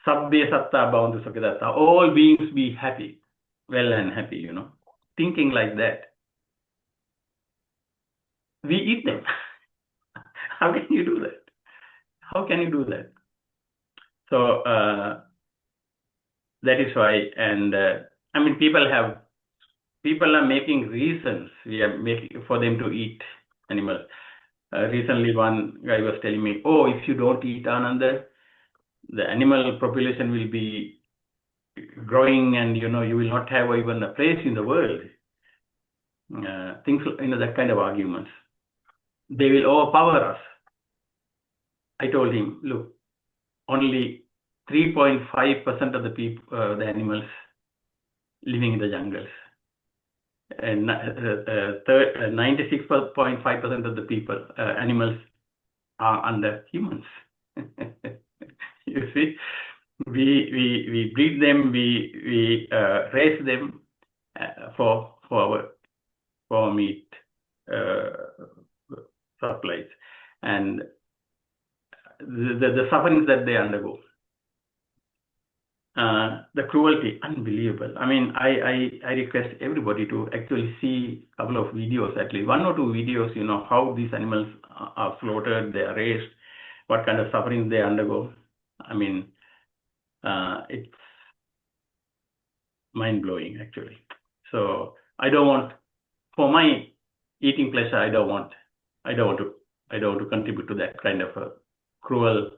sabbe satta bhavantu sukhidatta, all beings be happy, well and happy, you know, thinking like that. We eat them. How can you do that? How can you do that? So that is why, and I mean, people are making reasons for them to eat animals. Recently, one guy was telling me, oh, if you don't eat Ananda, the animal population will be growing, and you know, you will not have even a place in the world. Things, you know, that kind of arguments. They will overpower us. I told him, look, only 3.5% of the people, the animals living in the jungles, and 96.5% of the people, animals are under humans. You see, we breed them, we raise them for meat supplies, and the sufferings that they undergo, the cruelty, unbelievable. I mean, I request everybody to actually see a couple of videos, at least 1 or 2 videos, you know, how these animals are slaughtered, they are raised, what kind of sufferings they undergo. I mean, it's mind-blowing, actually. So I don't want, for my eating pleasure, I don't want to contribute to that kind of a cruel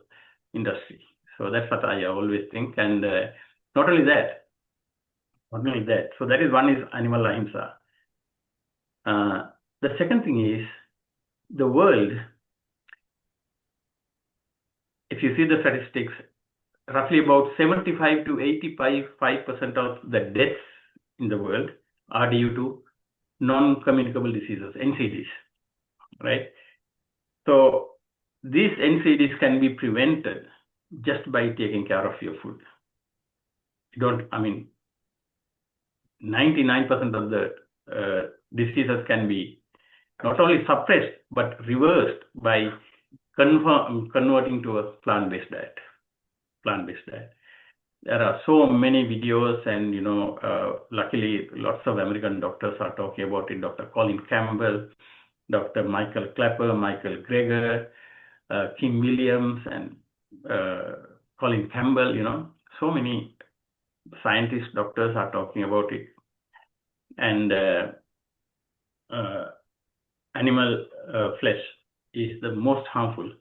industry. So that's what I always think. And not only that. So that is one is animal ahimsa. The second thing is the world. If you see the statistics, roughly about 75 to 85% of the deaths in the world are due to non-communicable diseases, NCDs, right? So these NCDs can be prevented just by taking care of your food. I mean, 99% of the diseases can be not only suppressed, but reversed by converting to a plant-based diet. There are so many videos, and you know, luckily, lots of American doctors are talking about it. Dr. Colin Campbell, Dr. Michael Clapper, Michael Greger, Kim Williams, and Colin Campbell. You know, so many scientists, doctors are talking about it. and animal flesh is the most harmful,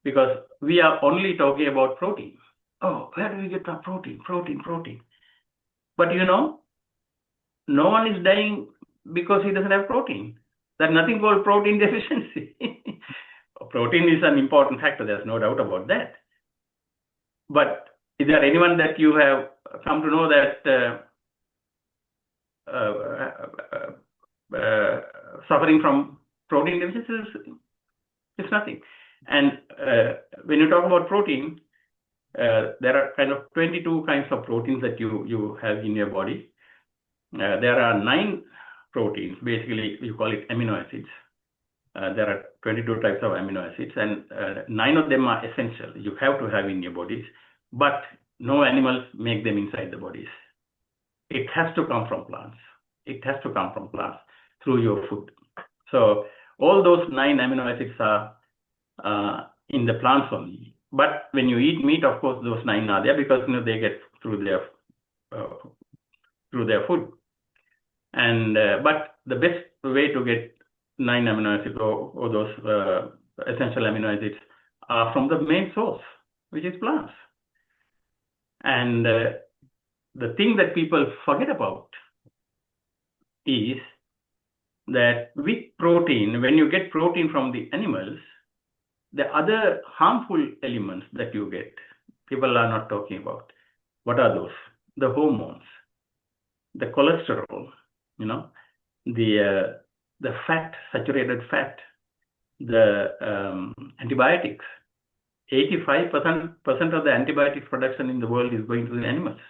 because we are only talking about protein. Oh, where do we get our protein? Protein. But no one is dying because he doesn't have protein. There's nothing called protein deficiency. Protein is an important factor, there's no doubt about that. But is there anyone that you have come to know that suffering from protein deficiency? It's nothing. And when you talk about protein, there are kind of 22 kinds of proteins that you have in your body. There are 9 proteins, basically you call it amino acids. There are 22 types of amino acids, and 9 of them are essential. You have to have in your bodies, but no animals make them inside the bodies. It has to come from plants. It has to come from plants through your food. So all those 9 amino acids are in the plants only. But when you eat meat, of course, those 9 are there because they get through their food. And but the best way to get 9 amino acids or those essential amino acids are from the main source, which is plants. And the thing that people forget about is that with protein, when you get protein from the animals, the other harmful elements that you get, people are not talking about. What are those? The hormones, the cholesterol, the fat, saturated fat, the antibiotics. 85% of the antibiotic production in the world is going to the animals.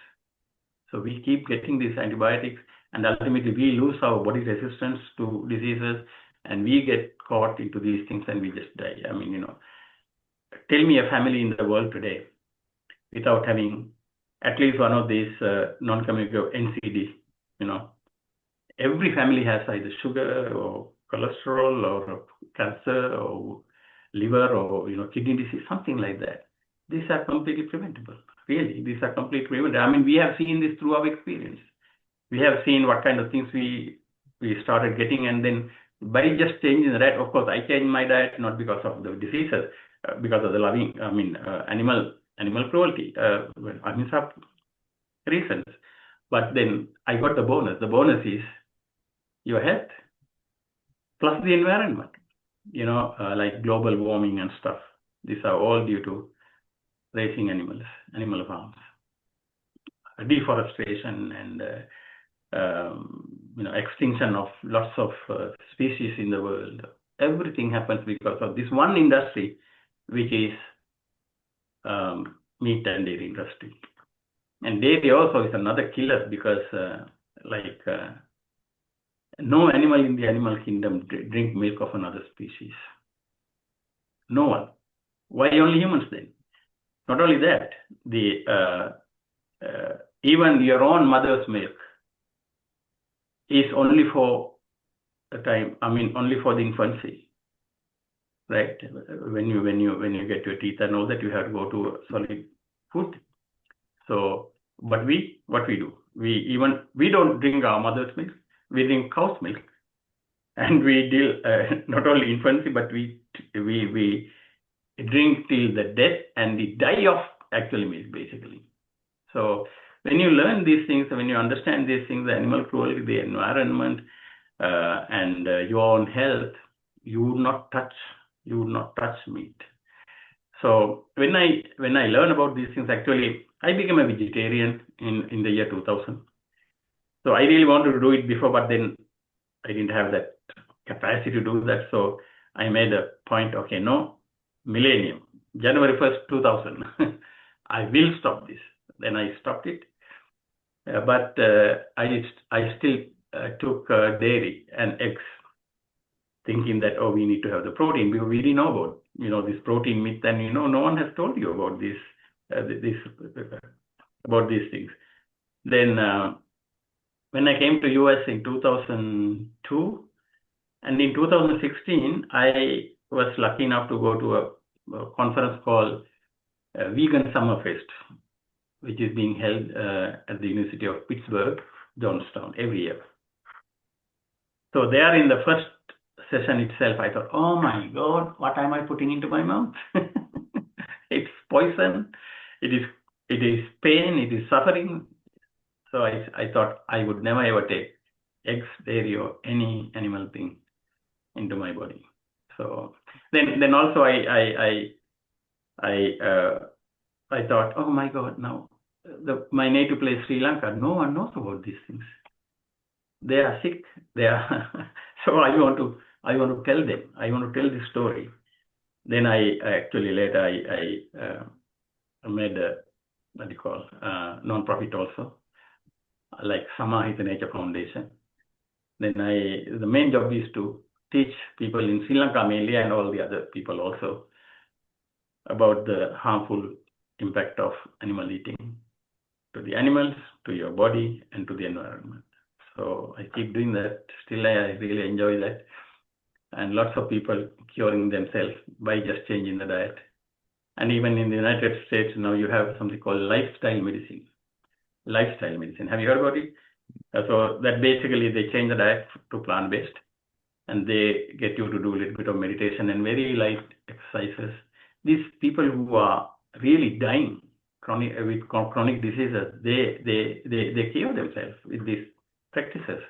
So we keep getting these antibiotics, and ultimately we lose our body resistance to diseases, and we get caught into these things and we just die. I mean, tell me a family in the world today without having at least one of these non-communicable NCDs. Every family has either sugar or cholesterol or cancer or liver or kidney disease, something like that. These are completely preventable. Really, these are completely preventable. I mean, we have seen this through our experience. We have seen what kind of things we started getting, and then by just changing the diet. Of course, I changed my diet not because of the diseases, because of the animal cruelty, Ahimsa reasons. But then I got the bonus. The bonus is your health plus the environment, like global warming and stuff. These are all due to raising animal farms, deforestation, and extinction of lots of species in the world. Everything happens because of this one industry, which is meat and dairy industry. And dairy also is another killer because no animal in the animal kingdom drink milk of another species. No one. Why only humans then? Not only that, even your own mother's milk is only for the time. I mean, only for the infancy, right? When you get your teeth and all that, you have to go to solid food. So, but what we do? We don't drink our mother's milk. We drink cow's milk, and we deal not only infancy, but we drink till the death and the die of actual milk, basically. So when you learn these things, when you understand these things, the animal cruelty, the environment, and your own health, you would not touch meat. So when I learn about these things, actually, I became a vegetarian in the year 2000. So I really wanted to do it before, but then I didn't have that capacity to do that. So I made a point, okay, no, millennium, January 1st, 2000, I will stop this. Then I stopped it. But I still took dairy and eggs, thinking that, oh, we need to have the protein, because we didn't know about, this protein myth, and, no one has told you about this, about these things. Then when I came to US in 2002, and in 2016, I was lucky enough to go to a conference called Vegan Summerfest, which is being held at the University of Pittsburgh, Johnstown, every year. So there in the first session itself, I thought, oh my God, what am I putting into my mouth? It's poison. It is it is pain. It is suffering. So I thought I would never ever take eggs, dairy, or any animal thing into my body. So then also I thought, oh my God, now my native place Sri Lanka, no one knows about these things. They are sick. They are so I want to tell them. I want to tell this story. Then I actually later I made a what do you call non-profit also, like Samahita Nature Foundation. Then the main job is to teach people in Sri Lanka mainly and all the other people also about the harmful impact of animal eating to the animals, to your body, and to the environment. So I keep doing that. Still, I really enjoy that. And lots of people curing themselves by just changing the diet. And even in the United States, now you have something called lifestyle medicine. Lifestyle medicine. Have you heard about it? So that basically they change the diet to plant-based, and they get you to do a little bit of meditation and very light exercises. These people who are really dying with chronic diseases, they cure themselves with these practices.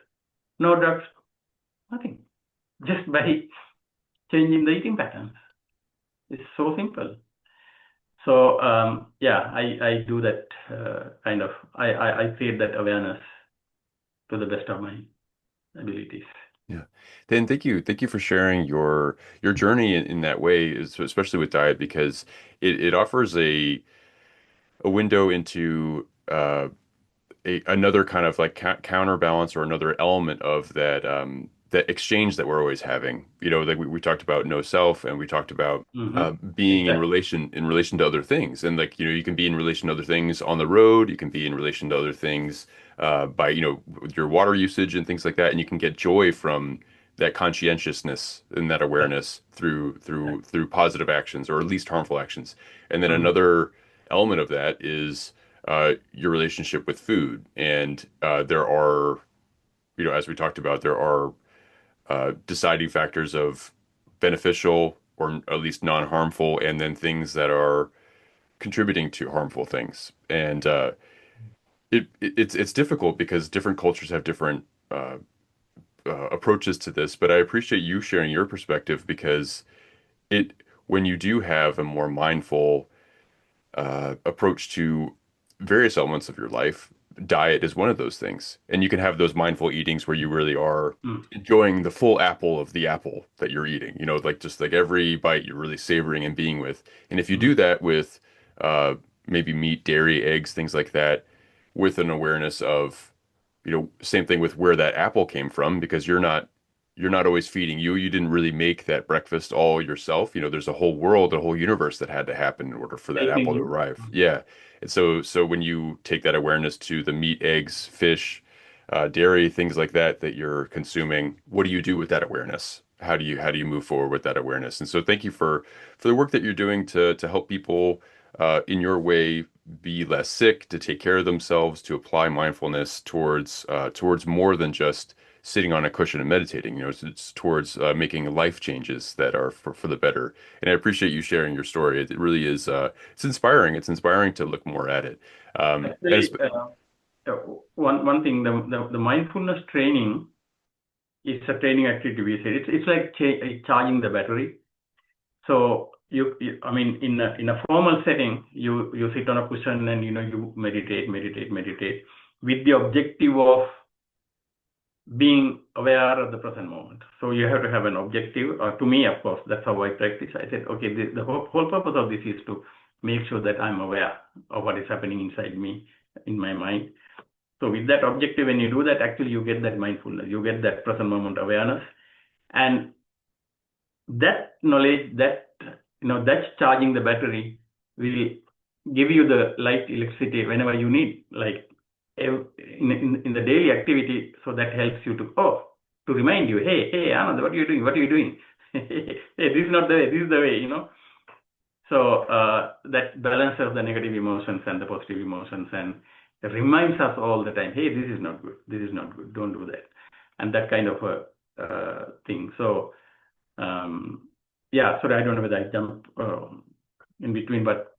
No drugs, nothing. Just by changing the eating patterns. It's so simple. So yeah, I do that kind of. I create that awareness to the best of my abilities. Yeah. Then thank you for sharing your journey in that way, especially with diet, because it offers a window into another kind of like counterbalance or another element of that exchange that we're always having. You know, like we talked about no self, and we talked about being Exactly. in relation to other things, and like you can be in relation to other things on the road. You can be in relation to other things by with your water usage and things like that, and you can get joy from that conscientiousness and that Right. awareness through positive actions or at least harmful actions. And then Mhm. another element of that is your relationship with food. And there are, as we talked about, there are deciding factors of beneficial or at least non-harmful, and then things that are contributing to harmful things. And it's difficult because different cultures have different approaches to this. But I appreciate you sharing your perspective because it when you do have a more mindful approach to various elements of your life. Diet is one of those things. And you can have those mindful eatings where you really are Mm. enjoying the full apple of the apple that you're eating, like just like every bite you're really savoring and being with. And if you do Mm. that with uh, maybe meat, dairy, eggs, things like that, with an awareness of, same thing with where that apple came from, because you're not always feeding you. You didn't really make that breakfast all yourself. There's a whole world, a whole universe that had to happen in order for that Helping apple to you. arrive. Yeah. And so when you take that awareness to the meat, eggs, fish, dairy, things like that you're consuming, what do you do with that awareness? How do you move forward with that awareness? And so thank you for the work that you're doing to help people in your way be less sick, to take care of themselves, to apply mindfulness towards more than just sitting on a cushion and meditating. It's towards making life changes that are for the better. And I appreciate you sharing your story. It really is. It's inspiring. It's inspiring to look more at it. And it's Actually, one thing, the mindfulness training is a training activity. We say it's like charging the battery. So I mean, in a formal setting, you sit on a cushion and you meditate with the objective of being aware of the present moment. So you have to have an objective. To me, of course, that's how I practice. I said, okay, the whole purpose of this is to make sure that I'm aware of what is happening inside me, in my mind. So with that objective, when you do that, actually you get that mindfulness, you get that present moment awareness, and that knowledge, that's charging the battery will give you the light electricity whenever you need, like in the daily activity. So that helps you to remind you, hey, Anand, what are you doing? What are you doing? Hey, this is not the way. This is the way. So that balances the negative emotions and the positive emotions, and reminds us all the time, hey, this is not good. This is not good. Don't do that. And that kind of thing. So yeah, sorry, I don't know whether I jump in between, but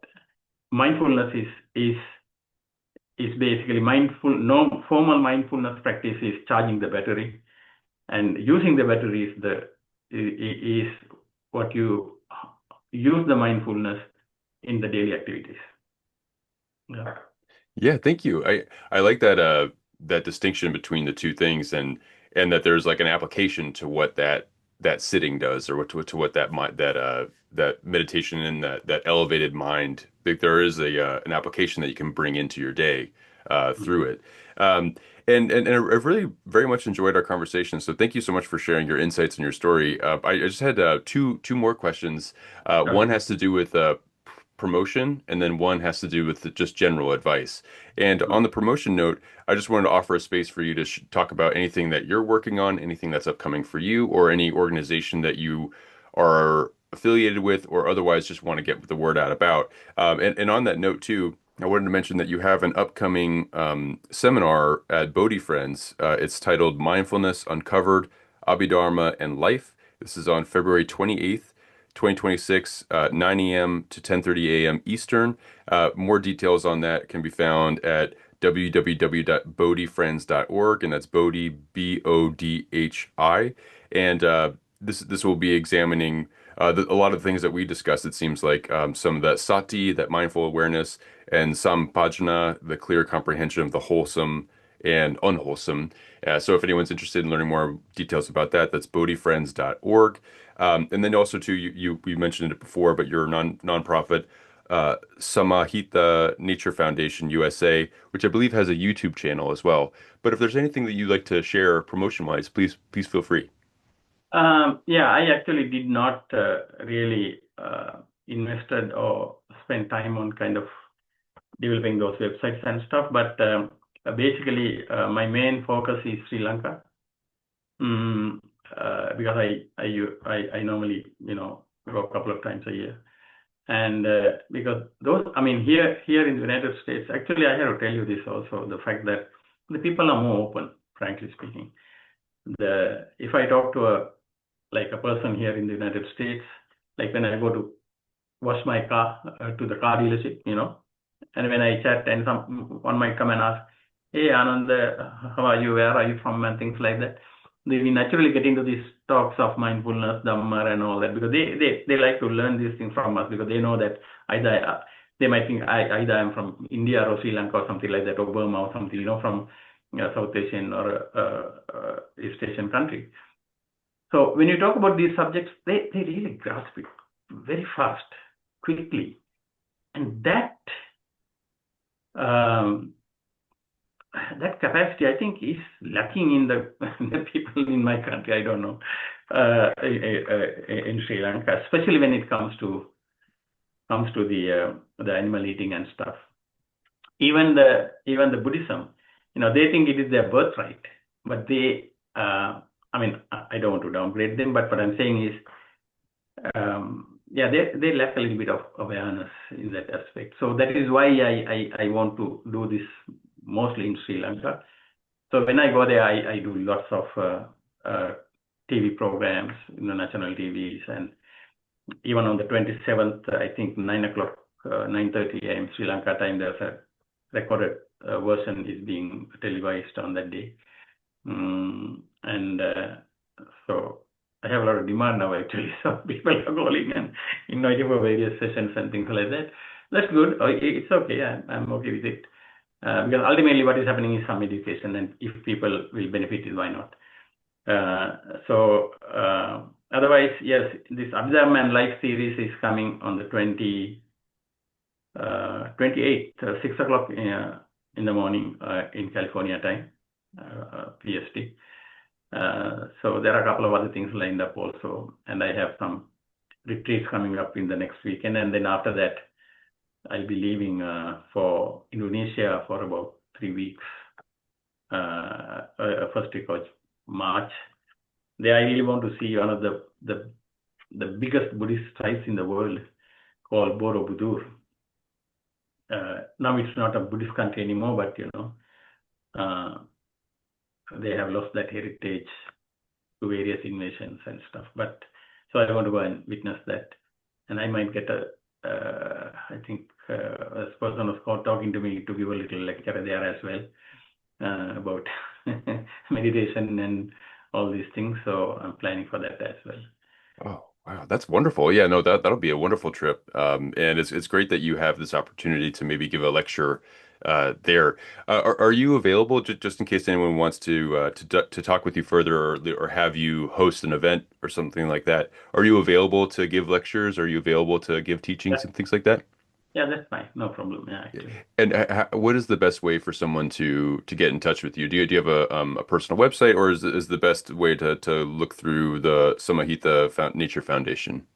mindfulness is basically mindful. No formal mindfulness practice is charging the battery, and using the battery is what you use the mindfulness in the daily activities. Yeah. Yeah, thank you. I like that that distinction between the two things, and that there's like an application to what that sitting does, or what to what that mind that meditation and that elevated mind, that there is a an application that you can bring into your day through it. Um, and I've really very much enjoyed our conversation. So thank you so much for sharing your insights and your story. I just had two more questions. One Okay. has to do with promotion, and then one has to do with just general advice. And on the promotion note, I just wanted to offer a space for you to talk about anything that you're working on, anything that's upcoming for you, or any organization that you are affiliated with, or otherwise just want to get the word out about. And on that note too, I wanted to mention that you have an upcoming seminar at Bodhi Friends. It's titled Mindfulness Uncovered, Abhidharma and Life. This is on February 28th. 2026, 9 a.m. to 10:30 a.m. Eastern. More details on that can be found at www.bodhifriends.org, and that's Bodhi, Bodhi. And this will be examining a lot of things that we discussed. It seems like some of that sati, that mindful awareness, and sampajana, the clear comprehension of the wholesome and unwholesome. So if anyone's interested in learning more details about that, that's bodhifriends.org. And then also too, we mentioned it before, but your nonprofit, Samahita Nature Foundation USA, which I believe has a YouTube channel as well. But if there's anything that you'd like to share promotion-wise, please feel free. Yeah, I actually did not really invested or spend time on kind of developing those websites and stuff, but basically my main focus is Sri Lanka. Because I normally go a couple of times a year, and because those, I mean, here in the United States, actually I have to tell you this also, the fact that the people are more open, frankly speaking. If I talk to a person here in the United States, like when I go to wash my car to the car dealership, and when I chat, and one might come and ask, "Hey, Anand, how are you? Where are you from?" and things like that. We naturally get into these talks of mindfulness, Dhamma, and all that, because they like to learn these things from us, because they know that either they might think either I'm from India or Sri Lanka or something like that, or Burma or something, from South Asian or East Asian country. So when you talk about these subjects, they really grasp it very fast, quickly, and that capacity, I think, is lacking in the people in my country. I don't know, in Sri Lanka, especially when it comes to the animal eating and stuff. Even the Buddhism, they think it is their birthright, but they, I mean, I don't want to downgrade them, but what I'm saying is, yeah, they lack a little bit of awareness in that aspect. So that is why I want to do this mostly in Sri Lanka. So when I go there, I do lots of TV programs, national TVs, and even on the 27th, I think 9 o'clock, 9:30 a.m. Sri Lanka time, there's a recorded version is being televised on that day. And so I have a lot of demand now, actually. So people are calling and inviting for various sessions and things like that. That's good. It's okay. I'm okay with it. Because ultimately what is happening is some education, and if people will benefit it, why not? Otherwise, yes, this Abhidharma and Life series is coming on the 28th, 6 o'clock in the morning in California time, PhD. So there are a couple of other things lined up also, and I have some retreats coming up in the next weekend, and then after that, I'll be leaving for Indonesia for about 3 weeks. First week of March. There, I really want to see one of the biggest Buddhist sites in the world, called Borobudur. Now it's not a Buddhist country anymore, but they have lost that heritage to various invasions and stuff. But so I want to go and witness that, and I might get a. I think this person was talking to me to give a little lecture there as well about meditation and all these things. So I'm planning for that as well. Oh, wow, that's wonderful. Yeah, no, that'll be a wonderful trip. And it's great that you have this opportunity to maybe give a lecture there. Are you available just in case anyone wants to talk with you further or have you host an event or something like that? Are you available to give lectures? Are you available to give Yeah, teachings and things like that? yeah, that's fine. No problem. Yeah, Yeah. actually. And what is the best way for someone to get in touch with you? Do you have a personal website, or is the best way to look through the Samahita Nature Foundation?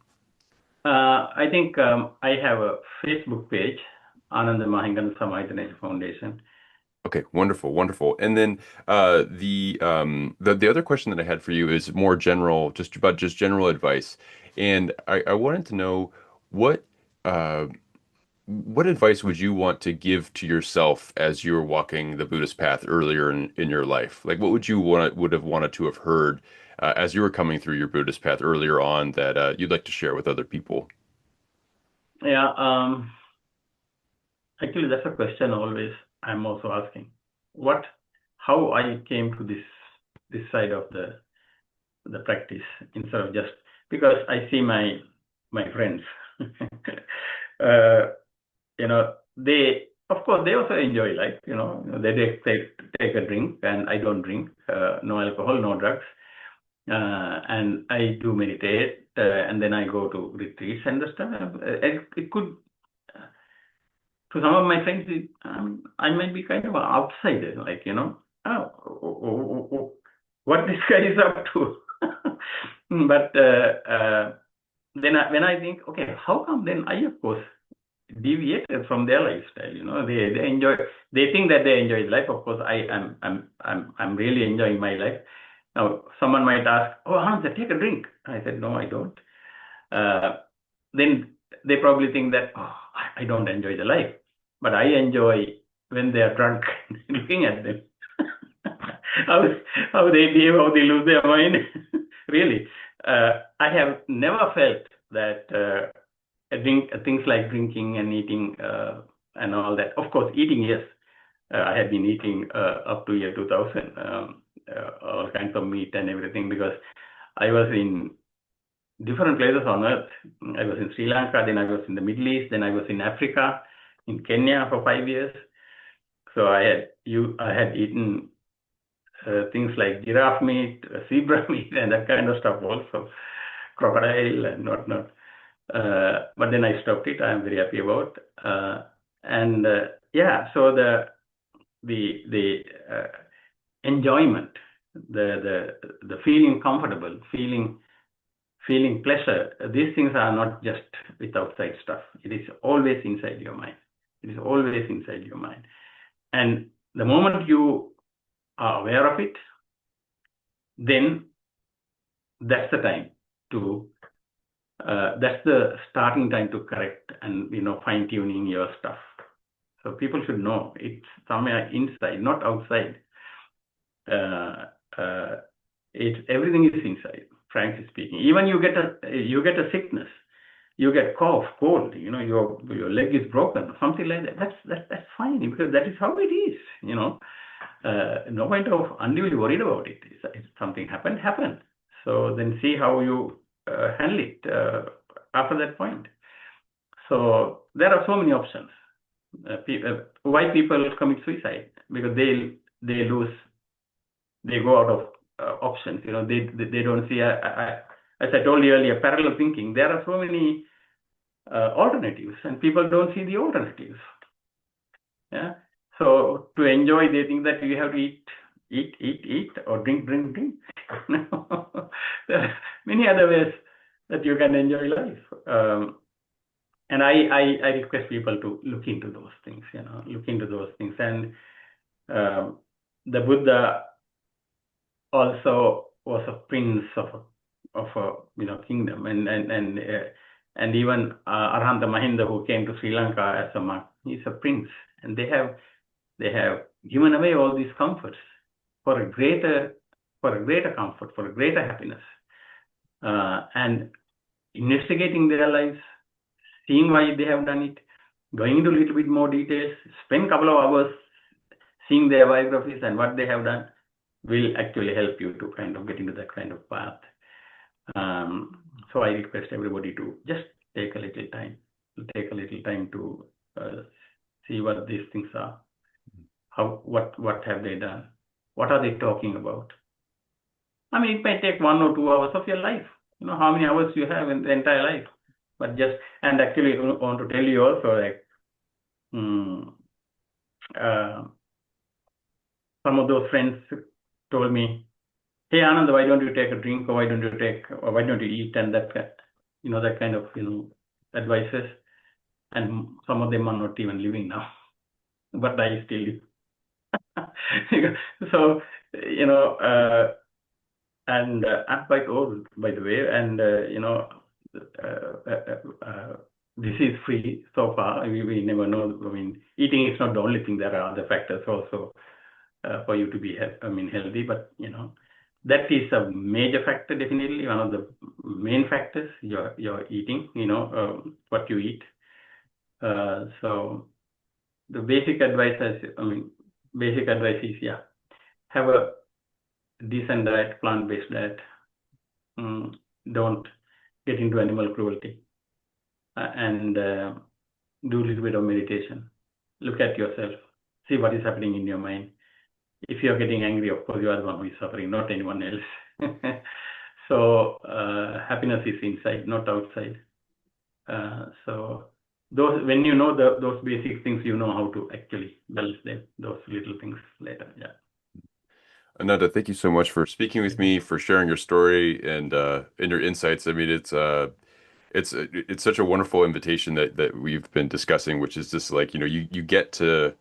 I think I have a Facebook page, Ananda Mahinkanda Samahita Foundation. Okay, wonderful, wonderful. And then the other question that I had for you is more general, just about just general advice. And I wanted to know what uh, what advice would you want to give to yourself as you were walking the Buddhist path earlier in your life? Like, what would have wanted to have heard as you were coming through your Buddhist path earlier on that you'd like to share with other people? Yeah, actually, that's a question always I'm also asking. What, how I came to this side of the practice instead of just because I see my friends, they of course they also enjoy life. They take a drink and I don't drink. No alcohol, no drugs, and I do meditate, and then I go to retreats and the stuff. It could to some of my friends, I might be kind of an outsider, what this guy is up to. But when I think, okay, how come then I, of course, deviated from their lifestyle? They enjoy, they think that they enjoy life. Of course, I'm really enjoying my life. Now, someone might ask, oh, Hans, take a drink. I said, no, I don't. Uh, then they probably think that, oh, I don't enjoy the life, but I enjoy when they are drunk looking at them. how, how they behave, how they lose their mind. Really, I have never felt that things like drinking and eating and all that. Of course, eating, yes. I have been eating up to year 2000, all kinds of meat and everything because I was in different places on earth. I was in Sri Lanka, then I was in the Middle East, then I was in Africa, in Kenya for 5 years. So I had eaten things like giraffe meat, zebra meat, and that kind of stuff also, crocodile and whatnot. But then I stopped it. I'm very happy about. And yeah, so the enjoyment, the feeling comfortable, feeling pleasure, these things are not just with outside stuff. It is always inside your mind. It is always inside your mind. And the moment you are aware of it, then that's the time to, that's the starting time to correct and, fine tuning your stuff. So people should know it's somewhere inside, not outside. Everything is inside, frankly speaking. Even you get a sickness, you get cough, cold, your leg is broken, something like that. That's fine because that is how it is. No point of unduly worried about it. If something happened. So then see how you handle it after that point. So there are so many options. Why people commit suicide? Because they go out of options. They don't see. As I told you earlier, parallel thinking. There are so many alternatives, and people don't see the alternatives. Yeah. So to enjoy, they think that you have to eat, or drink. There are many other ways that you can enjoy life. And I request people to look into those things. Look into those things. And the Buddha also was a prince of a kingdom, and even Arhanta Mahinda, who came to Sri Lanka as a monk, he's a prince, and they have given away all these comforts for a greater for a greater comfort, for a greater happiness, and investigating their lives, seeing why they have done it, going into a little bit more details, spend a couple of hours seeing their biographies and what they have done will actually help you to kind of get into that kind of path. So I request everybody to just take a little time to see what these things are, what have they done, what are they talking about. I mean, it might take 1 or 2 hours of your life. How many hours you have in the entire life. But and actually, I want to tell you also, like, some of those friends told me, "Hey, Anand, why don't you take a drink, or why don't you eat?" And that, that kind of, advices. And some of them are not even living now, but I still live. So, and I'm quite old, by the way, and this is free so far. We never know. I mean, eating is not the only thing. There are other factors also for you to be, healthy. But that is a major factor, definitely one of the main factors. Your eating, what you eat. So the basic advice is, yeah, have a decent diet, plant-based diet. Don't get into animal cruelty, and do a little bit of meditation. Look at yourself, see what is happening in your mind. If you're getting angry, of course, you are the one who is suffering, not anyone else. So happiness is inside, not outside. So when you know those basic things, you know how to actually balance them, those little things later. Yeah. Ananda, thank you so much for speaking with me, for sharing your story and your insights. I mean, it's such a wonderful invitation that we've been discussing, which is just like, you get to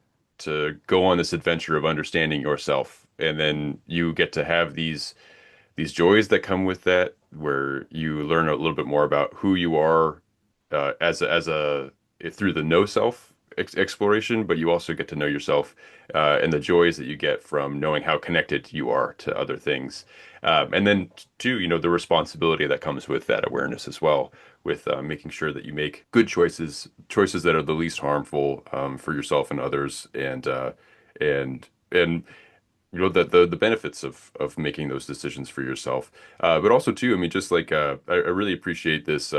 go on this adventure of understanding yourself, and then you get to have these joys that come with that, where you learn a little bit more about who you are as a through the no self exploration, but you also get to know yourself and the joys that you get from knowing how connected you are to other things. And then too, the responsibility that comes with that awareness as well, with making sure that you make good choices that are the least harmful for yourself and others, and the benefits of making those decisions for yourself. But also too, I mean, just like I really appreciate this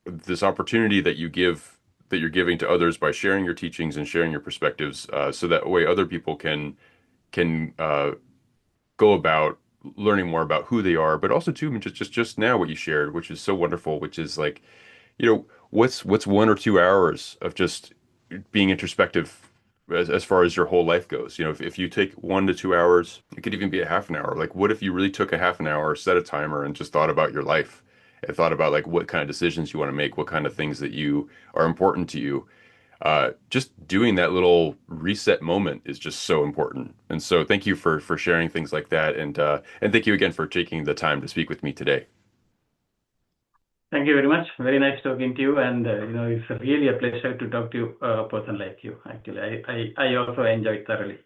this opportunity that you're giving to others by sharing your teachings and sharing your perspectives, so that way other people can go about learning more about who they are, but also too, I mean, just now what you shared, which is so wonderful, which is like, what's 1 or 2 hours of just being introspective as far as your whole life goes. If you take 1 to 2 hours, it could even be a half an hour. Like, what if you really took a half an hour, set a timer, and just thought about your life and thought about like what kind of decisions you want to make, what kind of things that you are important to you. Just doing that little reset moment is just so important. And so thank you for sharing things like that, and thank you again for taking the time to speak with me today. Thank you very much. Very nice talking to you, and it's really a pleasure to talk to a person like you. Actually, I also enjoyed thoroughly.